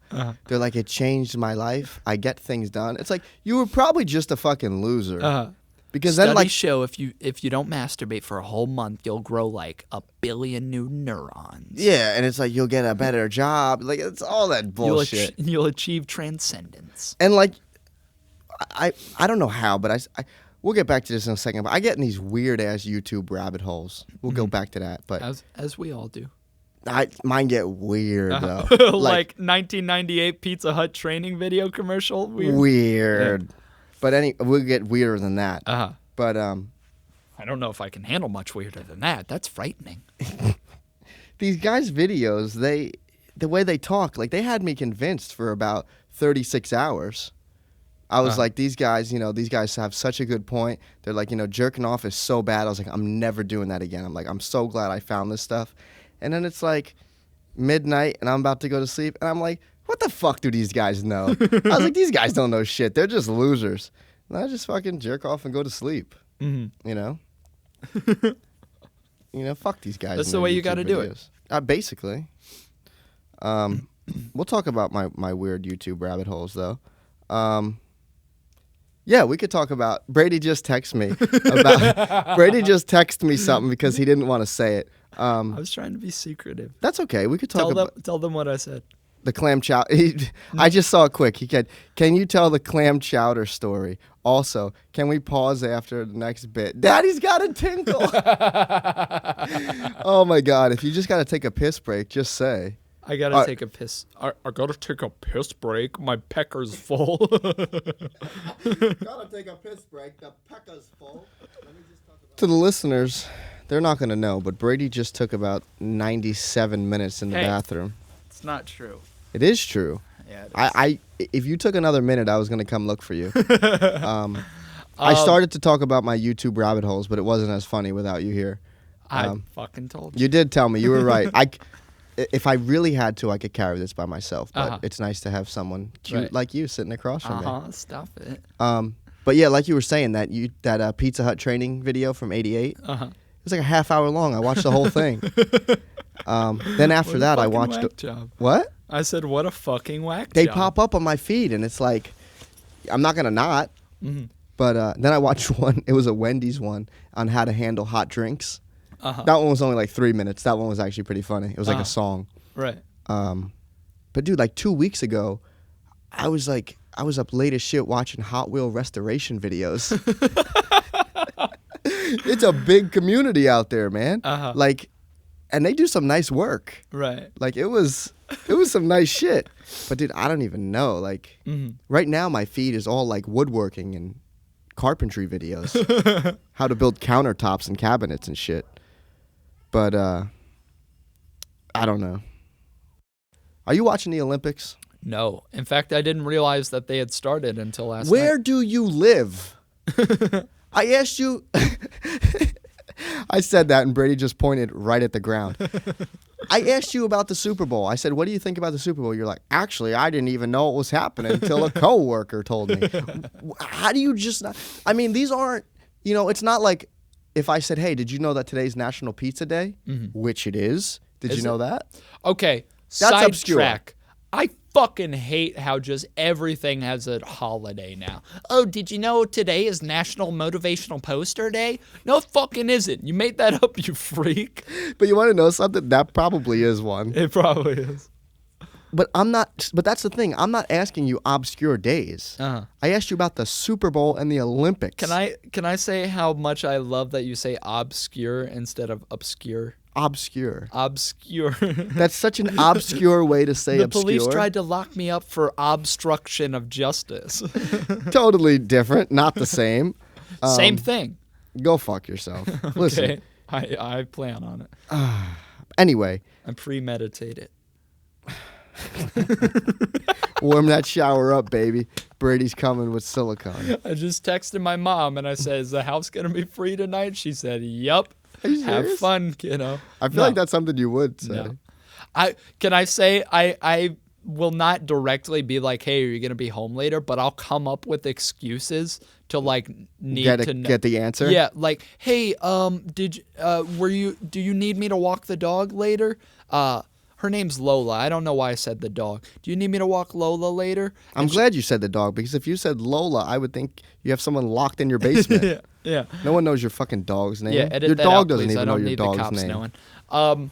They're like, it changed my life. I get things done. It's like, you were probably just a fucking loser. Because Studies then like show if you don't masturbate for a whole month, you'll grow like 1 billion new neurons. yeah, and it's like you'll get a better job. Like it's all that bullshit. You'll achieve transcendence. And like I don't know how, but I we'll get back to this in a second. But I get in these weird ass YouTube rabbit holes. We'll go back to that. But As we all do. Mine get weird though. Like 1998 Pizza Hut training video commercial. Weird. Yeah. But we'll get weirder than that. But I don't know if I can handle much weirder than that. That's frightening. These guys' videos, the way they talk, like they had me convinced for about 36 hours. I was like, these guys have such a good point. They're like, jerking off is so bad. I was like, I'm never doing that again. I'm like, I'm so glad I found this stuff. And then it's like midnight and I'm about to go to sleep. And I'm like, what the fuck do these guys know? I was like, these guys don't know shit. They're just losers. And I just fucking jerk off and go to sleep. Mm-hmm. Fuck these guys. That's the way you got to do it. Basically. We'll talk about my weird YouTube rabbit holes, though. Yeah, we could talk about. Brady just texted me something because he didn't want to say it. I was trying to be secretive. That's okay. We could talk about. Tell them what I said. The clam chowder. I just saw it quick. He said, "Can you tell the clam chowder story? Also, can we pause after the next bit?" Daddy's got a tinkle. Oh my God! If you just got to take a piss break, just say. I gotta take a piss. I gotta take a piss break. My pecker's full. Gotta take a piss break. The pecker's full. To the listeners, they're not gonna know, but Brady just took about 97 minutes in the bathroom. It's not true. It is true. Yeah, it is. If you took another minute, I was gonna come look for you. I started to talk about my YouTube rabbit holes, but it wasn't as funny without you here. I fucking told you. You did tell me. You were right. If I really had to, I could carry this by myself. But it's nice to have someone cute like you sitting across from me. Stop it. But yeah, like you were saying, that Pizza Hut training video from '88. It was like a half hour long. I watched the whole thing. Then after that, I watched. What? I said, what a fucking whack They job. pop up on my feed, and it's like, I'm not gonna not. Mm-hmm. But then I watched one. It was a Wendy's one on how to handle hot drinks. That one was only like 3 minutes. That one was actually pretty funny. It was like a song. Right. But dude, like 2 weeks ago, I was up late as shit watching Hot Wheel restoration videos. It's a big community out there, man. Like, and they do some nice work. Right. Like it was some nice shit. But dude, I don't even know. Like right now, my feed is all like woodworking and carpentry videos, how to build countertops and cabinets and shit. But I don't know. Are you watching the Olympics? No. In fact, I didn't realize that they had started until last night. Where do you live? I asked you. I said that, and Brady just pointed right at the ground. I asked you about the Super Bowl. I said, what do you think about the Super Bowl? You're like, actually, I didn't even know it was happening until a coworker told me. How do you just not? I mean, these aren't, it's not like if I said, hey, did you know that today's National Pizza Day? Which it is. Did you know that? Okay, That's obscure. Sidetrack. I fucking hate how just everything has a holiday now. Oh, did you know today is National Motivational Poster Day? No fucking isn't. You made that up, you freak. But you want to know something? That probably is one. It probably is. But that's the thing. I'm not asking you obscure days. I asked you about the Super Bowl and the Olympics. Can I say how much I love that you say obscure instead of obscure? Obscure. That's such an obscure way to say the obscure. The police tried to lock me up for obstruction of justice. Totally different, not the same. Same thing. Go fuck yourself. Listen. Okay. I plan on it. Anyway. I premeditate it. Warm that shower up, baby. Brady's coming with silicone. I just texted my mom and I said, is the house going to be free tonight? She said, yup. Have fun, kiddo. I feel like that's something you would say. No. I will not directly be like, hey, are you going to be home later? But I'll come up with excuses to like get the answer. Yeah, like, hey, do you need me to walk the dog later? Her Her name's Lola. I don't know why I said the dog. Do you need me to walk Lola later? I'm glad you said the dog, because if you said Lola, I would think you have someone locked in your basement. Yeah. No one knows your fucking dog's name. Yeah, edit your that dog out, doesn't please. even I know don't your need the dog's cops name. knowing.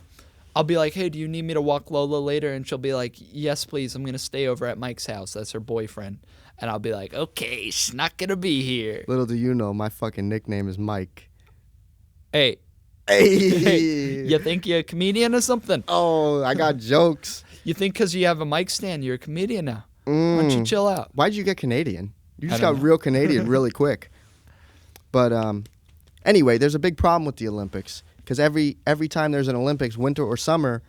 I'll be like, hey, do you need me to walk Lola later? And she'll be like, yes, please. I'm going to stay over at Mike's house. That's her boyfriend. And I'll be like, okay, she's not going to be here. Little do you know, my fucking nickname is Mike. Hey. Hey. You think you're a comedian or something? Oh, I got jokes. You think because you have a mic stand, you're a comedian now? Why don't you chill out? Why'd you get Canadian? You just I don't got know. real Canadian really quick. But anyway, there's a big problem with the Olympics, because every time there's an Olympics, winter or summer,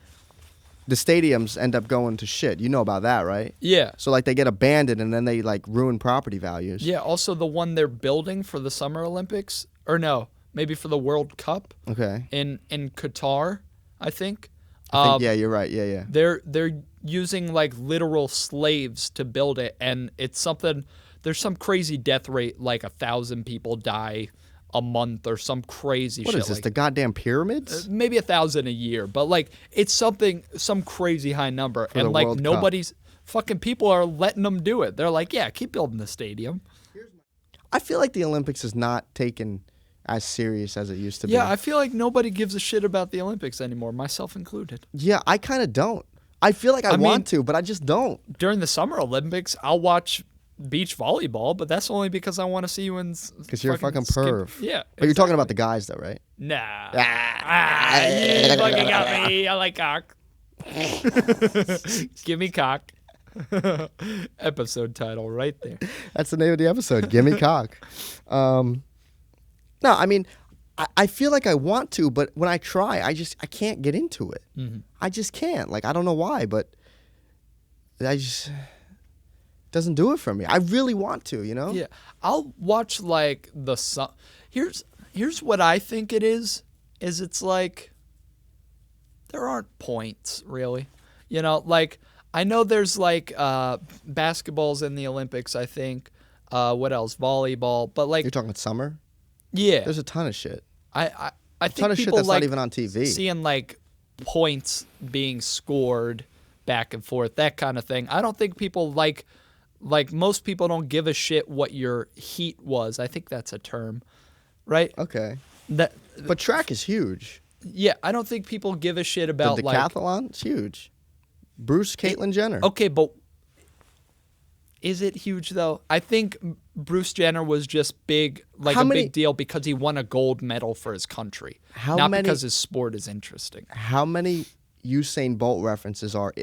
the stadiums end up going to shit. You know about that, right? Yeah. So like they get abandoned and then they like ruin property values. Yeah, also the one they're building for the Summer Olympics, or no, maybe for the World Cup Okay. in Qatar, I think. I think, yeah, you're right. Yeah. They're using like literal slaves to build it, and it's something. There's some crazy death rate, like 1,000 people die a month or some crazy What shit. is this? Like, The goddamn pyramids? maybe 1,000 a year, but like it's some crazy high number, the and like World Cup. nobody's fucking people are letting them do it. They're like, yeah, keep building the stadium. I feel like the Olympics is not taken as serious as it used to be. Yeah, I feel like nobody gives a shit about the Olympics anymore, myself included. Yeah, I kind of don't. I feel like I mean- want to, but I just don't. During the Summer Olympics, I'll watch beach volleyball, but that's only because I want to see you in. Because you're a fucking perv. Yeah, But you're talking about the guys, though, right? Nah. You fucking got me. I like cock. Give me cock. Episode title right there. That's the name of the episode. Gimme cock. No, I mean, I feel like I want to, but when I try, I can't get into it. Mm-hmm. I just can't. Like, I don't know why, but I just doesn't do it for me. I really want to, you know? Yeah, I'll watch like the sun. Here's what I think it is it's like there aren't points really. You know, like I know there's like basketballs in the Olympics, I think. What else? Volleyball, but like You're talking summer? yeah, There's a ton of shit. I A think ton of shit people that's like not even on TV. seeing like points being scored back and forth, that kind of thing. I don't think people like most people don't give a shit what your heat was. I think that's a term, right? Okay. That But track is huge. yeah, I don't think people give a shit The about like decathlon, it's huge. Bruce, Caitlyn Jenner. okay, but is it huge though? I think Bruce Jenner was just big, like How a many- big deal because he won a gold medal for his country, How not many- because his sport is interesting. How many Usain Bolt references are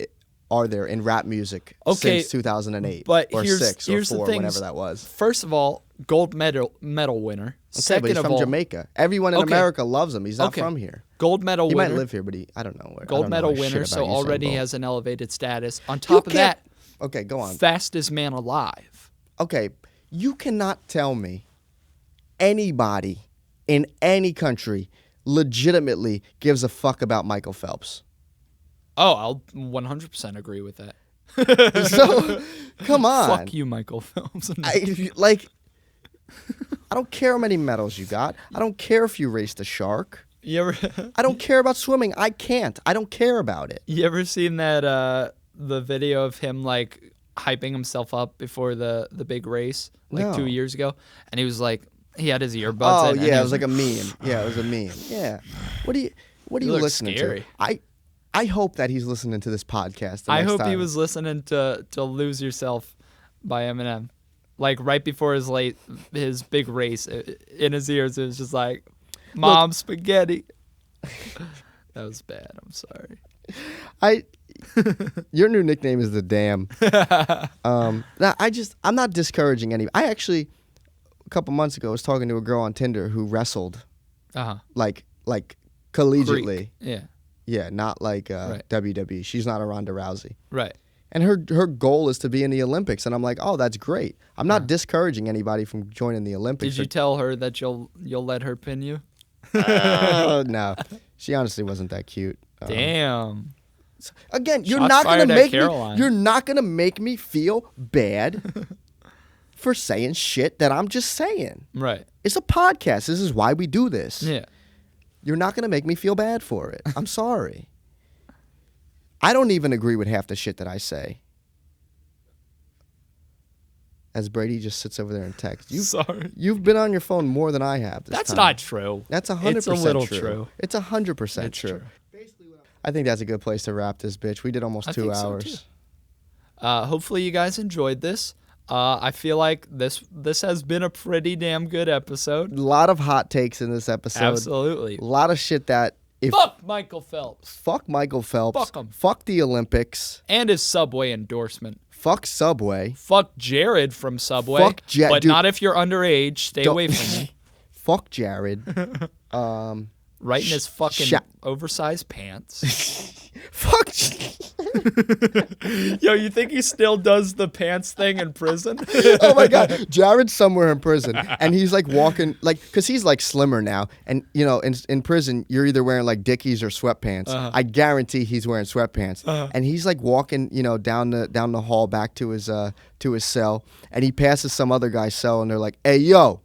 there in rap music Okay, since 2008 but or here's 6 or the 4, things. whenever that was? First of all, gold medal winner. Okay, Second but he's of from all, Jamaica. Everyone in Okay. America loves him. He's not Okay. from here. gold medal He winner. might live here, but I don't know where. I Gold don't know medal shit winner, about so Usain already Bolt. has an elevated status. On You top of can't- that, Okay, go on. fastest man alive. Okay, you cannot tell me anybody in any country legitimately gives a fuck about Michael Phelps. Oh, I'll 100% agree with that. So, come on. Fuck you, Michael Phelps. I don't care how many medals you got. I don't care if you raced a shark. You ever I don't care about swimming. I can't. I don't care about it. you ever seen that the video of him like hyping himself up before the big race like No. 2 years ago, and he was like he had his earbuds Oh in, and yeah, he it was like a meme. Yeah, it was a meme. Yeah. What are you looks listening scary. to? I hope that he's listening to this podcast. the I next hope he time. was listening to "Lose Yourself" by Eminem, like right before his big race. In his ears, it was just like, "Mom, spaghetti." That was bad. I'm sorry. Your new nickname is the Damn. I'm not discouraging any. I actually a couple months ago was talking to a girl on Tinder who wrestled like collegiately. Greek. Yeah. Yeah, not like Right. WWE. She's not a Ronda Rousey. Right. And her goal is to be in the Olympics, and I'm like, oh, that's great. I'm not discouraging anybody from joining the Olympics. Did you tell her that you'll let her pin you? Oh, no, she honestly wasn't that cute. Damn. Again, you're Shots not gonna fired at make me. Caroline. You're not gonna make me feel bad for saying shit that I'm just saying. Right. It's a podcast. This is why we do this. Yeah. You're not gonna make me feel bad for it. I'm sorry. I don't even agree with half the shit that I say. As Brady just sits over there and texts. Sorry. You've been on your phone more than I have this That's time. not true. That's 100% It's a little true. true. It's 100% It's true. true. I think that's a good place to wrap this bitch. We did almost I 2 think so, hours. too. Hopefully you guys enjoyed this. I feel like this has been a pretty damn good episode. A lot of hot takes in this episode. Absolutely. A lot of shit that if Fuck Michael Phelps. fuck Michael Phelps. Fuck 'em. Fuck the Olympics. And his Subway endorsement. Fuck Subway. Fuck Jared from Subway. Fuck but dude. not if you're underage. Stay Don't- away from me. Fuck Jared. Right in his fucking Sha- oversized pants. Fuck. Yo, you think he still does the pants thing in prison? Oh my God, Jared's somewhere in prison, and he's like walking, like, cause he's like slimmer now, and you know, in prison you're either wearing like Dickies or sweatpants. I guarantee he's wearing sweatpants, and he's like walking, you know, down the hall back to his cell, and he passes some other guy's cell, and they're like, "Hey, yo,"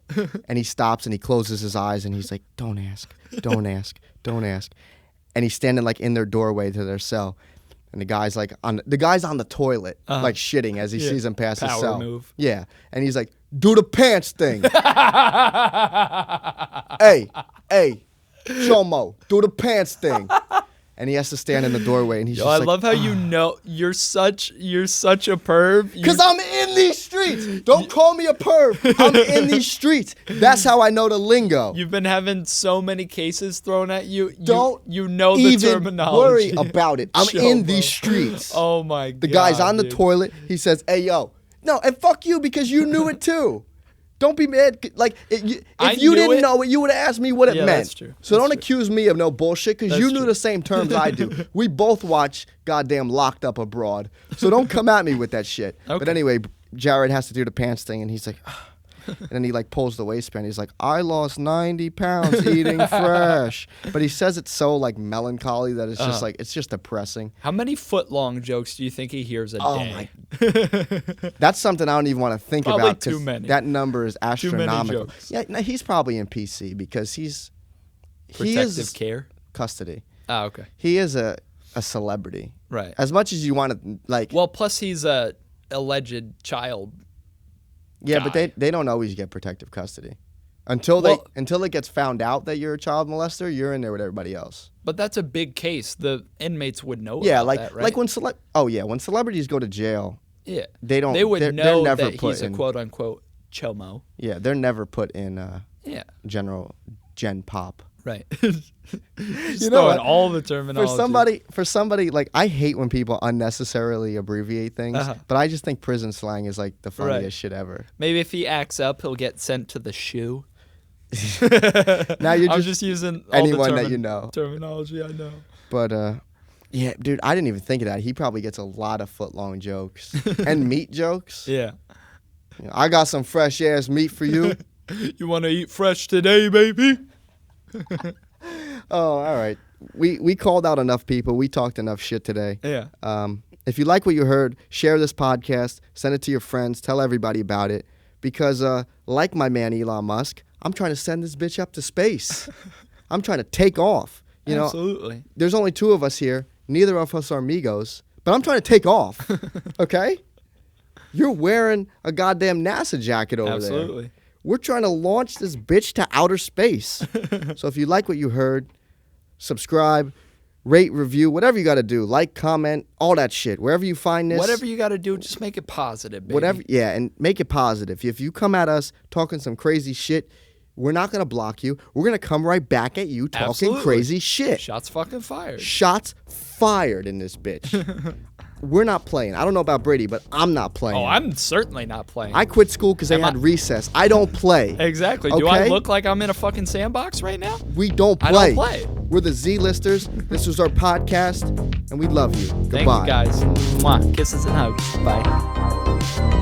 and he stops and he closes his eyes, and he's like, "Don't ask, don't ask, don't ask," and he's standing like in their doorway to their cell. And the guy's like on the toilet, like shitting as he sees him pass his Power cell. move. Yeah, and he's like, "Do the pants thing." hey, Chomo, do the pants thing. And he has to stand in the doorway, and he's Yo, just I like, love how you know you're such a perv. "Cause I'm in these streets. Don't call me a perv. I'm in these streets. That's how I know the lingo." You've been having so many cases thrown at you. You know the even terminology. worry about it. I'm in these streets. Oh my god. The guy's on the dude. toilet. He says, "Hey, yo." No, and fuck you because you knew it too. Don't be mad. Like, if you didn't know it, you would have asked me what it meant. That's true. So don't accuse me of no bullshit because you knew the same terms I do. We both watch goddamn Locked Up Abroad. So don't come at me with that shit. Okay. But anyway, Jared has to do the pants thing, and he's like, and then he like pulls the waistband. He's like, "I lost 90 pounds eating fresh." But he says it so like melancholy that it's just like, it's just depressing. How many foot-long jokes do you think he hears a Oh day? That's something I don't even want to think Probably about. too 'Cause many. That number is many astronomical. jokes. Yeah, no, he's probably in PC because he Protective is care. custody. Ah, okay. He is a celebrity. Right. As much as you want to like. Well, plus he's a alleged child. Yeah, but guy. they don't always get protective custody. Until it gets found out that you're a child molester, you're in there with everybody else. But that's a big case. The inmates would know Yeah, about like that, right? like when when celebrities go to jail, yeah. they don't. They would they're know never that put he's a in, quote-unquote chomo. Yeah, they're never put in Yeah. Gen Pop. Right. You know what? all the terminology. For somebody like, I hate when people unnecessarily abbreviate things, but I just think prison slang is like the funniest shit ever. Maybe if he acts up, he'll get sent to the shoe. Now you're I'm just just using all anyone the that you know. terminology I know. But yeah, dude, I didn't even think of that. He probably gets a lot of foot-long jokes and meat jokes. Yeah. You know, "I got some fresh ass meat for you." You want to eat fresh today, baby? Oh, all right. We called out enough people. We talked enough shit today. Yeah. If you like what you heard, share this podcast, send it to your friends, tell everybody about it. Because like my man Elon Musk, I'm trying to send this bitch up to space. I'm trying to take off. You know, Absolutely. there's only 2 of us here. Neither of us are amigos, but I'm trying to take off. Okay? You're wearing a goddamn NASA jacket over there. Absolutely. We're trying to launch this bitch to outer space. So if you like what you heard, subscribe, rate, review, whatever you got to do. Like, comment, all that shit. Wherever you find this. Whatever you got to do, just make it positive, baby. Whatever, yeah, and make it positive. If you come at us talking some crazy shit, we're not going to block you. We're going to come right back at you talking Absolutely. crazy shit. Shots fucking fired. Shots fired in this bitch. We're not playing. I don't know about Brady, but I'm not playing. Oh, I'm certainly not playing. I quit school because they had recess. I don't play. Exactly. Do I Okay? look like I'm in a fucking sandbox right now? We don't play. I don't play. We're the Z-Listers. This was our podcast, and we love you. Thank Goodbye. you, guys. Mwah. Kisses and hugs. Bye.